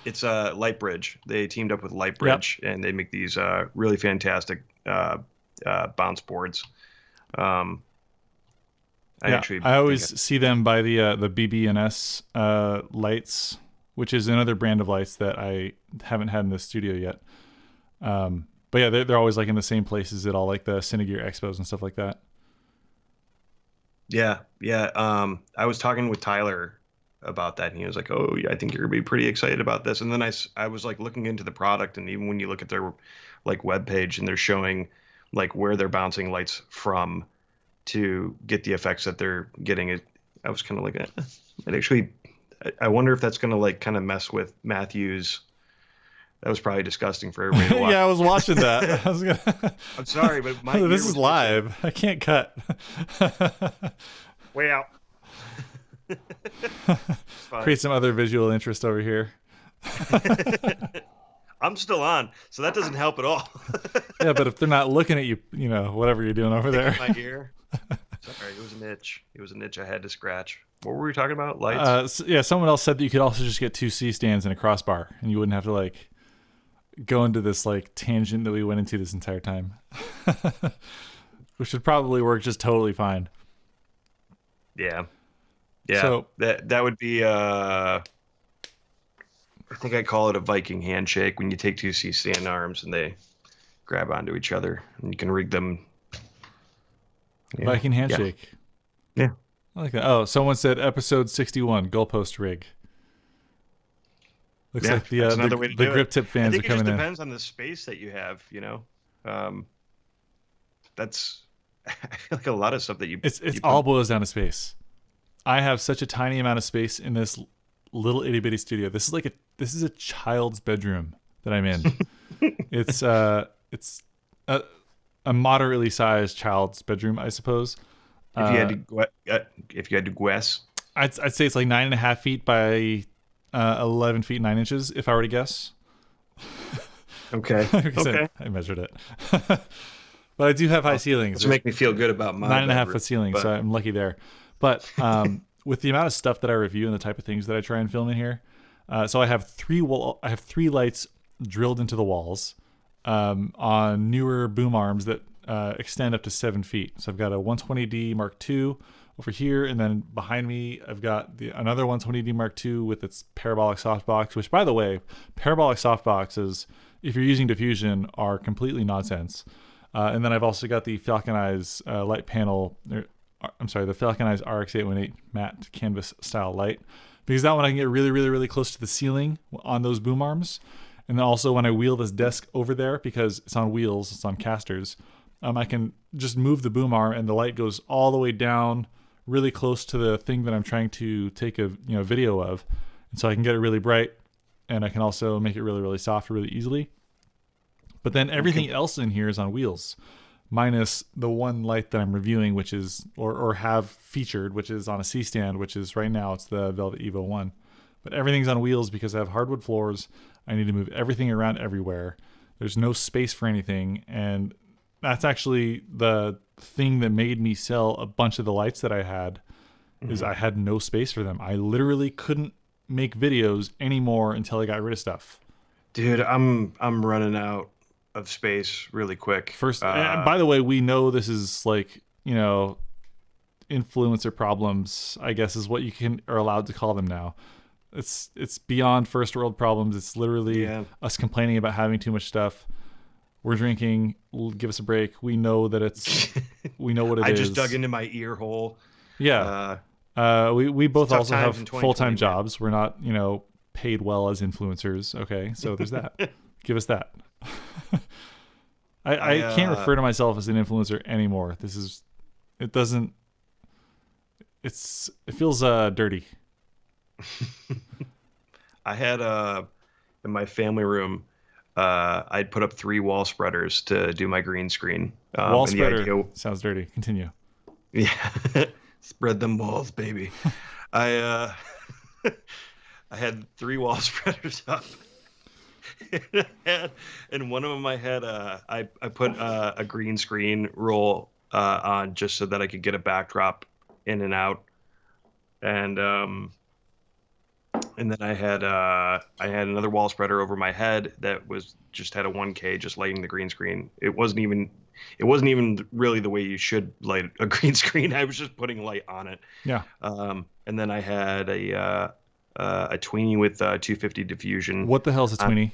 It's Lightbridge. They teamed up with Lightbridge, and they make these really fantastic bounce boards. I always see them by the BB&S lights, which is another brand of lights that I haven't had in the studio yet. But yeah, they're always like in the same places at all like the Cinegear Expos and stuff like that. Yeah. I was talking with Tyler about that, and he was like, "Oh, yeah, I think you're gonna be pretty excited about this." And then I was like looking into the product, and even when you look at their like webpage, and they're showing like where they're bouncing lights from to get the effects that they're getting, I was kind of like, I wonder if that's gonna like kind of mess with Matthews. That was probably disgusting for everybody to watch. Yeah, I was watching that. I'm sorry, but this is live. I can't cut. Way out. Create some other visual interest over here. I'm still on, so that doesn't help at all. Yeah, but if they're not looking at you, whatever you're doing over there. My ear. Sorry, it was an itch. It was an itch I had to scratch. What were we talking about? Lights? Someone else said that you could also just get 2 C-stands and a crossbar, and you wouldn't have to like go into this like tangent that we went into this entire time. Which would probably work just totally fine. Yeah. So that would be I think I call it a Viking handshake, when you take 2 C-stand arms and they grab onto each other and you can rig them. Yeah. Viking handshake. Yeah. I like that. Oh, someone said episode 61, goalpost rig. Looks Yeah, like that's another way to the do grip it. tip I fans are think it just coming in. depends on the space that you have, you know. Um, that's I feel like a lot of stuff that It's you put. all boils down to space. I have such a tiny amount of space in this little itty bitty studio. This is a child's bedroom that I'm in. It's a moderately sized child's bedroom, I suppose. If you had Uh, to, if you had to guess, I'd say it's like 9.5 feet by 11 feet 9 inches, if I were to guess. okay, Like I said, okay. I measured it. But I do have high ceilings. This make me feel good about my 9.5 bedroom, foot ceiling, but so I'm lucky there. But with the amount of stuff that I review and the type of things that I try and film in here, so I have three lights drilled into the walls on newer boom arms that extend up to 7 feet. So I've got a 120D Mark II over here, and then behind me I've got another 120D Mark II with its parabolic softbox. Which, by the way, parabolic softboxes, if you're using diffusion, are completely nonsense. And then I've also got the Falcon Eyes light panel. I'm sorry, the Falcon Eyes RX818 matte canvas style light, because that one I can get really, really, really close to the ceiling on those boom arms. And then also when I wheel this desk over there, because it's on wheels, it's on casters, I can just move the boom arm and the light goes all the way down, really close to the thing that I'm trying to take a video of, and so I can get it really bright, and I can also make it really, really soft really easily. But then everything else in here is on wheels, minus the one light that I'm reviewing, which is, or have featured, which is on a C-stand, which is right now, it's the Velvet Evo 1. But everything's on wheels because I have hardwood floors. I need to move everything around everywhere. There's no space for anything. And that's actually the thing that made me sell a bunch of the lights that I had, is I had no space for them. I literally couldn't make videos anymore until I got rid of stuff. dude, I'm running out of space really quick. First, by the way, we know this is like, influencer problems, I guess is what you are allowed to call them now. It's beyond first world problems. It's literally us complaining about having too much stuff. We're drinking. Give us a break. We know that we know what it is. I just dug into my ear hole. Yeah. We both also have full-time jobs. Man. We're not, paid well as influencers. Okay. So there's that. Give us that. I can't refer to myself as an influencer anymore. It feels dirty. I had in my family room, I'd put up 3 wall spreaders to do my green screen. Wall spreader sounds dirty. Continue. Yeah, spread them walls, baby. I had 3 wall spreaders up. And one of them I had I put a green screen roll on just so that I could get a backdrop in and out, and then I had another wall spreader over my head that was just had a 1K just lighting the green screen. It wasn't even really the way you should light a green screen. I was just putting light on it. Yeah. And then I had a tweenie with 250 diffusion. What the hell is a tweenie?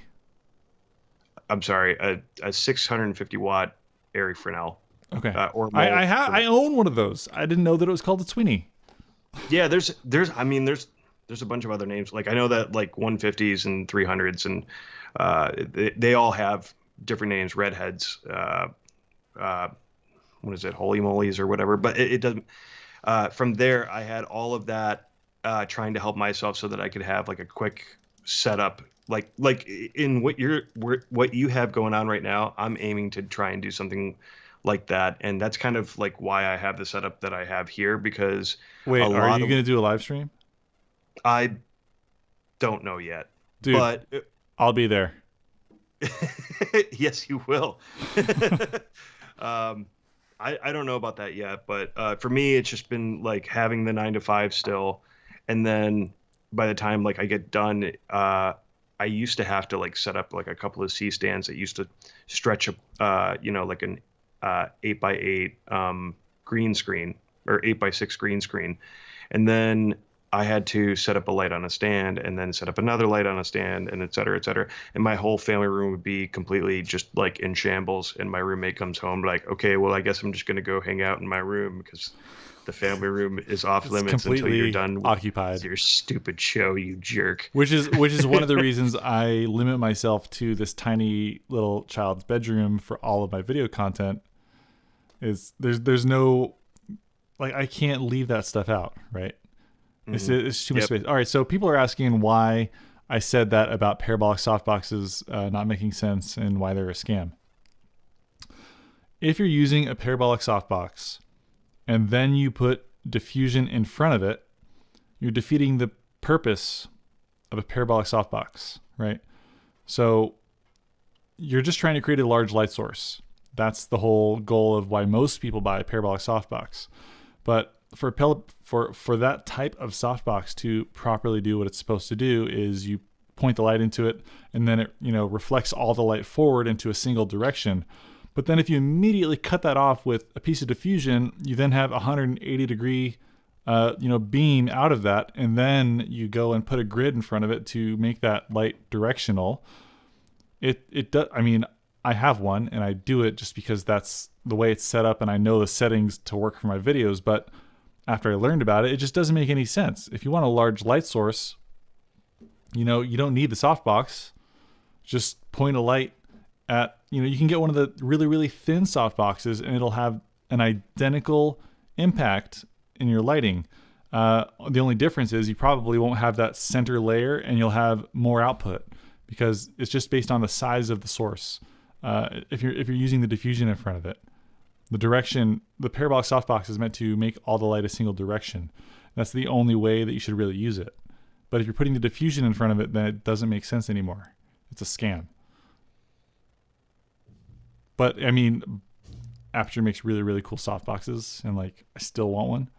I'm sorry, a 650 watt Airy Fresnel. Okay. I own one of those. I didn't know that it was called a tweenie. Yeah, there's a bunch of other names. Like I know that like 150s and 300s and they all have different names. Redheads, what is it, Holy Molies or whatever. But it doesn't. From there, I had all of that trying to help myself so that I could have like a quick setup. Like in what you have going on right now, I'm aiming to try and do something like that, and that's kind of like why I have the setup that I have here. Because wait, are you going to do a live stream? I don't know yet, dude. But I'll be there. Yes, you will. I don't know about that yet, but for me, it's just been like having the 9 to 5 still, and then by the time like I get done, I used to have to like set up like a couple of C stands that used to stretch like an 8x8 green screen or 8x6 green screen, and then I had to set up a light on a stand and then set up another light on a stand and et cetera, et cetera. And my whole family room would be completely just like in shambles. And my roommate comes home like, okay, well, I guess I'm just going to go hang out in my room because the family room is off It's limits until you're completely done with occupied. your stupid show, you jerk. Which is one of the reasons I limit myself to this tiny little child's bedroom for all of my video content. Is there's no, like, I can't leave that stuff out, right? It's too much space. All right, so people are asking why I said that about parabolic softboxes not making sense and why they're a scam. If you're using a parabolic softbox and then you put diffusion in front of it, you're defeating the purpose of a parabolic softbox, right? So you're just trying to create a large light source. That's the whole goal of why most people buy a parabolic softbox. But for that type of softbox to properly do what it's supposed to do is you point the light into it and then it, reflects all the light forward into a single direction. But then if you immediately cut that off with a piece of diffusion, you then have a 180 degree beam out of that, and then you go and put a grid in front of it to make that light directional. It does. I mean, I have one and I do it just because that's the way it's set up and I know the settings to work for my videos. But after I learned about it, it just doesn't make any sense. If you want a large light source, you don't need the softbox. Just point a light at, you can get one of the really, really thin softboxes and it'll have an identical impact in your lighting. The only difference is you probably won't have that center layer and you'll have more output because it's just based on the size of the source. If you're using the diffusion in front of it, the parabolic softbox is meant to make all the light a single direction. That's the only way that you should really use it. But if you're putting the diffusion in front of it, then it doesn't make sense anymore. It's a scam. But I mean, Aperture makes really, really cool softboxes, and I still want one.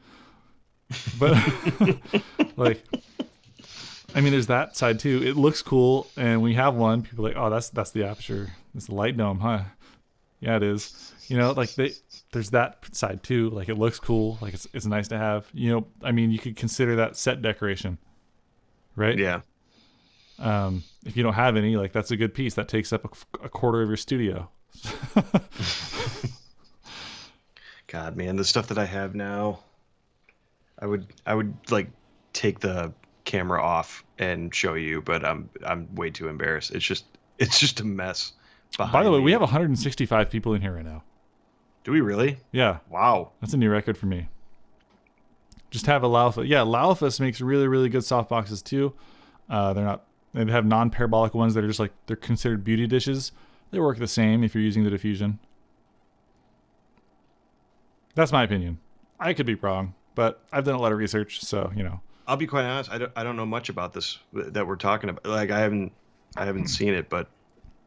But there's that side too. It looks cool, and we have one. People are like, oh, that's the Aperture. It's the light dome, huh? Yeah, it is. There's that side too. It looks cool. It's nice to have. You could consider that set decoration, right? Yeah. If you don't have any, that's a good piece that takes up a quarter of your studio. God, man, the stuff that I have now, I would take the camera off and show you, but I'm way too embarrassed. It's just a mess. By the way, we have 165 people in here right now. Do we really? Yeah. Wow. That's a new record for me. Just have a Laufus. Yeah, Laufus makes really, really good softboxes too. They have non-parabolic ones that are just they're considered beauty dishes. They work the same if you're using the diffusion. That's my opinion. I could be wrong, but I've done a lot of research, so I'll be quite honest. I don't know much about this that we're talking about. I haven't seen it, but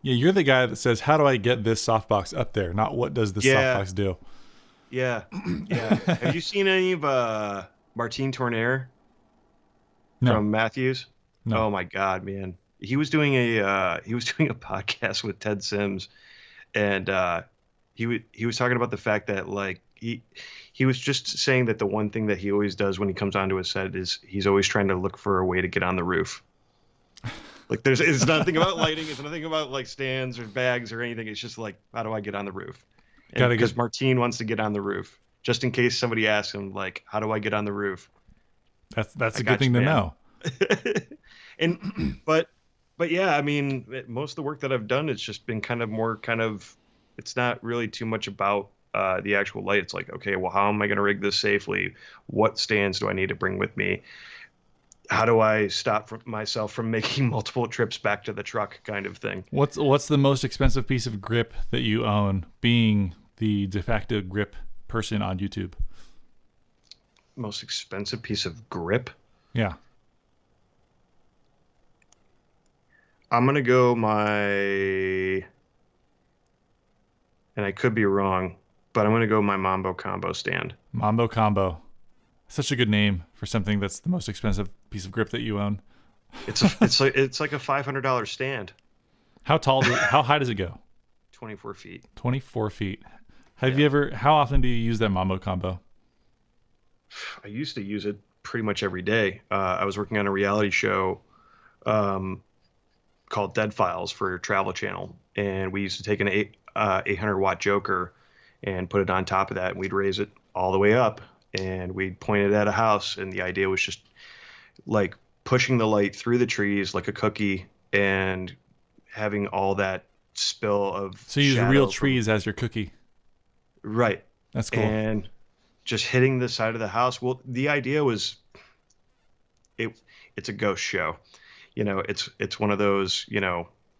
yeah, you're the guy that says, "How do I get this softbox up there?" Not what does this softbox do. Yeah, yeah. Have you seen any of Martin Tournaire from Matthews? No. Oh my God, man. He was doing a podcast with Ted Sims, and he was talking about the fact that he was just saying that the one thing that he always does when he comes onto a set is he's always trying to look for a way to get on the roof. It's nothing about lighting, it's nothing about stands or bags or anything. It's just how do I get on the roof? Because Martin wants to get on the roof, just in case somebody asks him how do I get on the roof? That's a good thing to know. And but yeah, I mean, most of the work that I've done, it's just been it's not really too much about the actual light. It's okay, well, how am I going to rig this safely? What stands do I need to bring with me? How do I stop myself from making multiple trips back to the truck, kind of thing? What's the most expensive piece of grip that you own, being the de facto grip person on YouTube? Most expensive piece of grip? Yeah. I'm going to go and I could be wrong, but I'm going to go my Mambo Combo stand. Mambo Combo. Such a good name for something that's the most expensive piece of grip that you own. It's like a $500 stand. How high does it go? 24 feet. 24 feet. How often do you use that Mambo Combo? I used to use it pretty much every day. I was working on a reality show called Dead Files for Travel Channel, and we used to take an 800 watt joker and put it on top of that, and we'd raise it all the way up, and we'd point it at a house, and the idea was just like pushing the light through the trees like a cookie and having all that spill of So you use real shadow from trees as your cookie. right, That's cool. and just hitting the side of the house. Well, the idea was it it's a ghost show. It's one of those,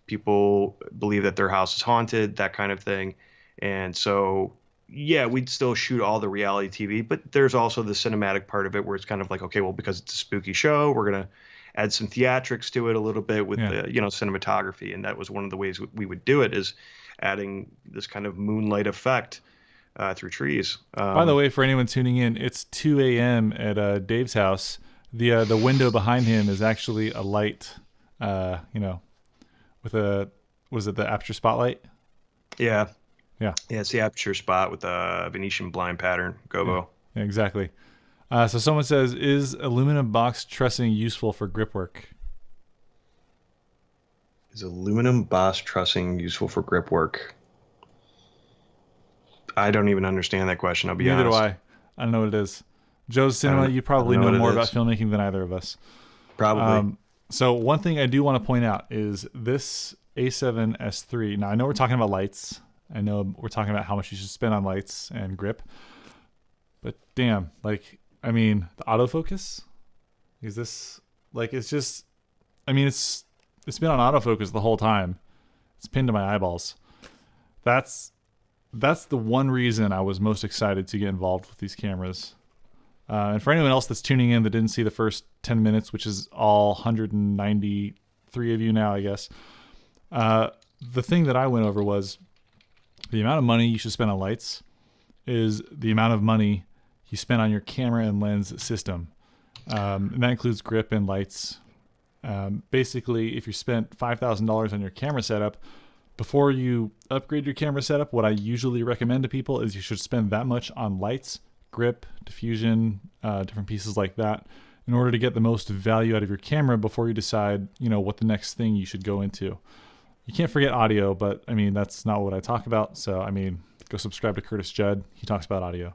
people believe that their house is haunted, that kind of thing. And so yeah, we'd still shoot all the reality TV, but there's also the cinematic part of it where it's kind of like, okay, well, because it's a spooky show, we're gonna add some theatrics to it a little bit with Yeah. the, cinematography. And that was one of the ways we would do it, is adding this kind of moonlight effect through trees. By the way, for anyone tuning in, it's 2 a.m. at Dave's house. The window behind him is actually a light, with a, was it the aperture spotlight? Yeah. Yeah. Yeah, it's the aperture spot with the Venetian blind pattern, gobo. Yeah, exactly. So someone says, is aluminum box trussing useful for grip work? Is aluminum boss trussing useful for grip work? I don't even understand that question, I'll be Neither honest. do I. I don't know what it is. Joe's Cinema, you probably I don't know know more what it about is. filmmaking than either of us. Probably. So one thing I do want to point out is this A7S3. Now, I know we're talking about lights. I know we're talking about how much you should spend on lights and grip. But damn, the autofocus? Is this, it's just, it's been on autofocus the whole time. It's pinned to my eyeballs. That's the one reason I was most excited to get involved with these cameras. And for anyone else that's tuning in that didn't see the first 10 minutes, which is all 193 of you now, I guess, the thing that I went over was the amount of money you should spend on lights is the amount of money you spend on your camera and lens system. And that includes grip and lights. Basically, if you spent $5,000 on your camera setup, before you upgrade your camera setup, what I usually recommend to people is you should spend that much on lights, grip, diffusion, different pieces like that, in order to get the most value out of your camera before you decide, what the next thing you should go into. You can't forget audio, but that's not what I talk about. So, go subscribe to Curtis Judd. He talks about audio.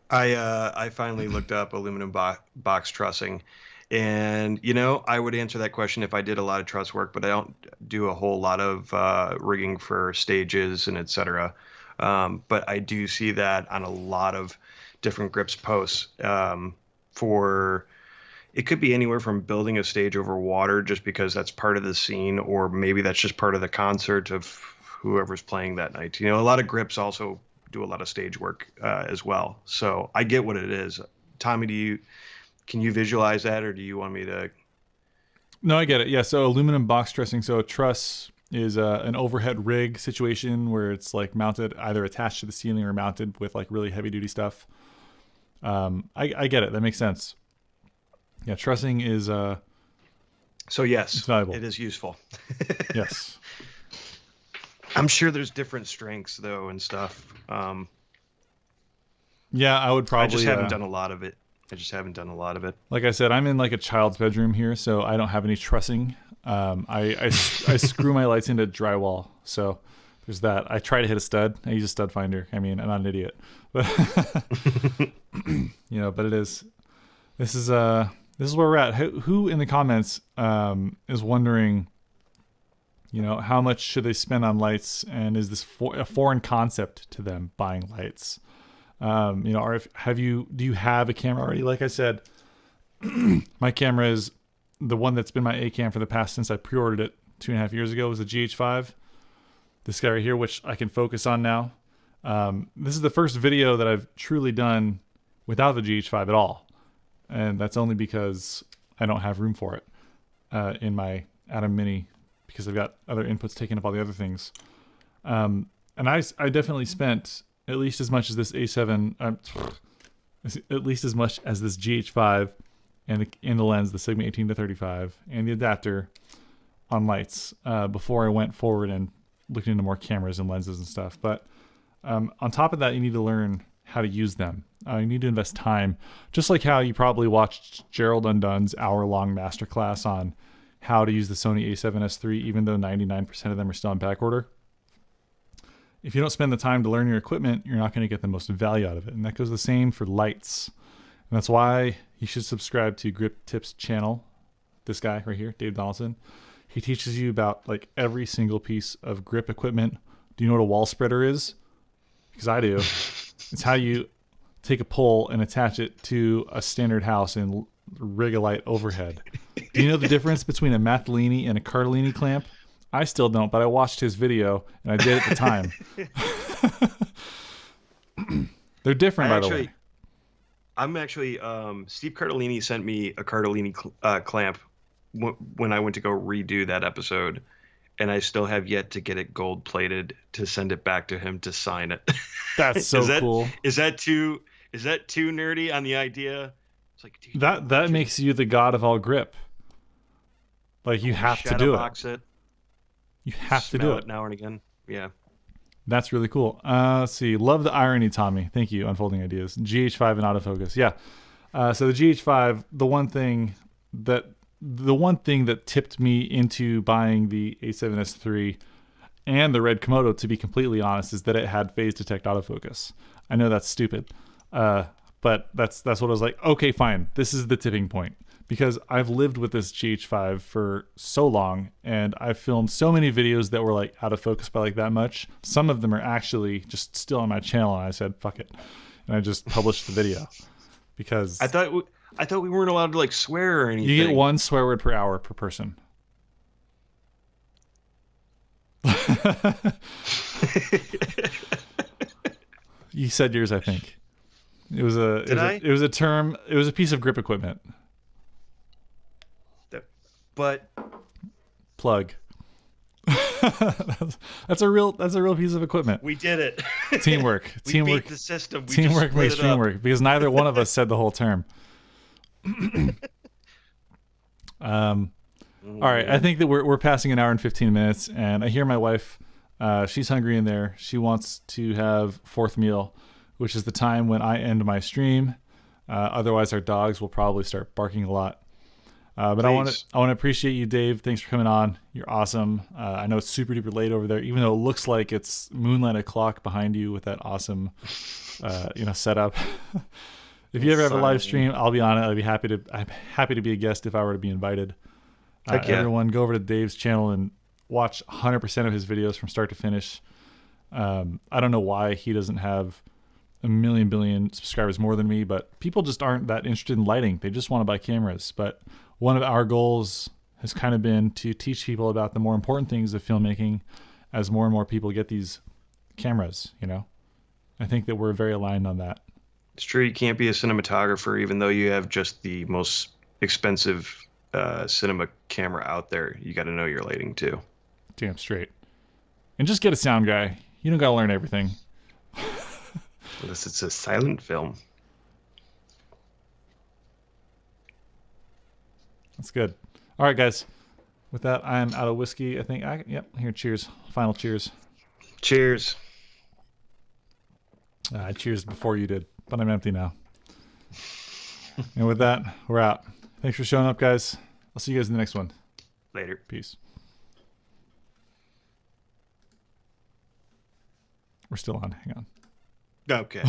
I finally looked up aluminum box trussing, and I would answer that question if I did a lot of truss work, but I don't do a whole lot of rigging for stages and etc. But I do see that on a lot of different grips posts. For it could be anywhere from building a stage over water just because that's part of the scene, or maybe that's just part of the concert of whoever's playing that night. A lot of grips also do a lot of stage work as well. So I get what it is. Tommy, can you visualize that, or do you want me to? No, I get it. Yeah. So aluminum box trussing. So a truss is an overhead rig situation where it's mounted, either attached to the ceiling or mounted with really heavy duty stuff. I get it. That makes sense. Yeah. Trussing is, So yes, it's valuable. it is useful. Yes. I'm sure there's different strengths though and stuff. Yeah, I would probably. I just haven't done a lot of it. Like I said, I'm in a child's bedroom here, so I don't have any trussing. I screw my lights into drywall, so there's that. I try to hit a stud. I use a stud finder. I'm not an idiot, but but it is. This is where we're at. Who in the comments is wondering, how much should they spend on lights, and is this a foreign concept to them buying lights? Or do you have a camera already? Like I said, my camera is the one that's been my A cam for the past, since I pre-ordered it 2.5 years ago, was a GH5. This guy right here, which I can focus on now. This is the first video that I've truly done without the GH5 at all. And that's only because I don't have room for it in my Atom Mini, because I've got other inputs taking up all the other things. And I definitely spent at least as much as this A7, at least as much as this GH5 and the lens, the Sigma 18-35, and the adapter on lights before I went forward and looked into more cameras and lenses and stuff. But on top of that, you need to learn how to use them. You need to invest time, just like how you probably watched Gerald Undun's hour-long masterclass on how to use the Sony A7S III, even though 99% of them are still in back order. if you don't spend the time to learn your equipment, you're not going to get the most value out of it. And that goes the same for lights. And that's why you should subscribe to Grip Tips channel. This guy right here, Dave Donaldson. He teaches you about like every single piece of grip equipment. Do you know what a wall spreader is? Because I do. It's how you take a pole and attach it to a standard house and rig a light overhead. Do you know the difference between a Mathellini and a Cardellini clamp? I still don't, but I watched his video and I did at the time. They're different, by the way. I'm actually, Steve Cardellini sent me a Cardellini clamp when I went to go redo that episode, and I still have yet to get it gold plated to send it back to him to sign it. That's so cool. Is that too nerdy on the idea? It's like, dude, that makes you the god of all grip. Like, you have to do it. You have to do it now and again. Yeah. That's really cool. Let's see. Love the irony, Tommy. Thank you. Unfolding Ideas. GH5 and autofocus. Yeah. So the GH5, the one thing that tipped me into buying the A7S III and the Red Komodo, to be completely honest, is that it had phase detect autofocus. I know that's stupid, but that's what I was like. Okay, fine. This is the tipping point, because I've lived with this GH5 for so long, and I've filmed so many videos that were like out of focus by like that much. Some of them are actually just still on my channel, and I said, fuck it. And I just published the video because I thought we weren't allowed to like swear or anything. You get 1 swear word per hour per person. You said yours, I think. It was a term. It was a piece of grip equipment. But plug. that's a real piece of equipment. We did it. Teamwork. We beat the system. Teamwork makes dream work, because neither one of us said the whole term. All right, I think that we're passing an hour and 15 minutes, and I hear my wife. She's hungry in there. She wants to have fourth meal, which is the time when I end my stream. Otherwise, our dogs will probably start barking a lot. But I want to appreciate you, Dave. Thanks for coming on. You're awesome. I know it's super duper late over there, even though it looks like it's moonlight o'clock behind you with that awesome, setup. If you ever have a live stream, I'll be on it. I'm happy to be a guest if I were to be invited. Everyone, go over to Dave's channel and watch 100% of his videos from start to finish. I don't know why he doesn't have a billion subscribers more than me, but people just aren't that interested in lighting. They just want to buy cameras. But one of our goals has kind of been to teach people about the more important things of filmmaking as more and more people get these cameras, I think that we're very aligned on that. It's true. You can't be a cinematographer even though you have just the most expensive cinema camera out there. You got to know your lighting too. Damn straight. And just get a sound guy. You don't got to learn everything. Unless it's a silent film. That's good. All right, guys. With that, I'm out of whiskey. I think. Here, cheers. Final cheers. Cheers. I cheers before you did, but I'm empty now. And with that, we're out. Thanks for showing up, guys. I'll see you guys in the next one. Later. Peace. We're still on. Hang on. Okay.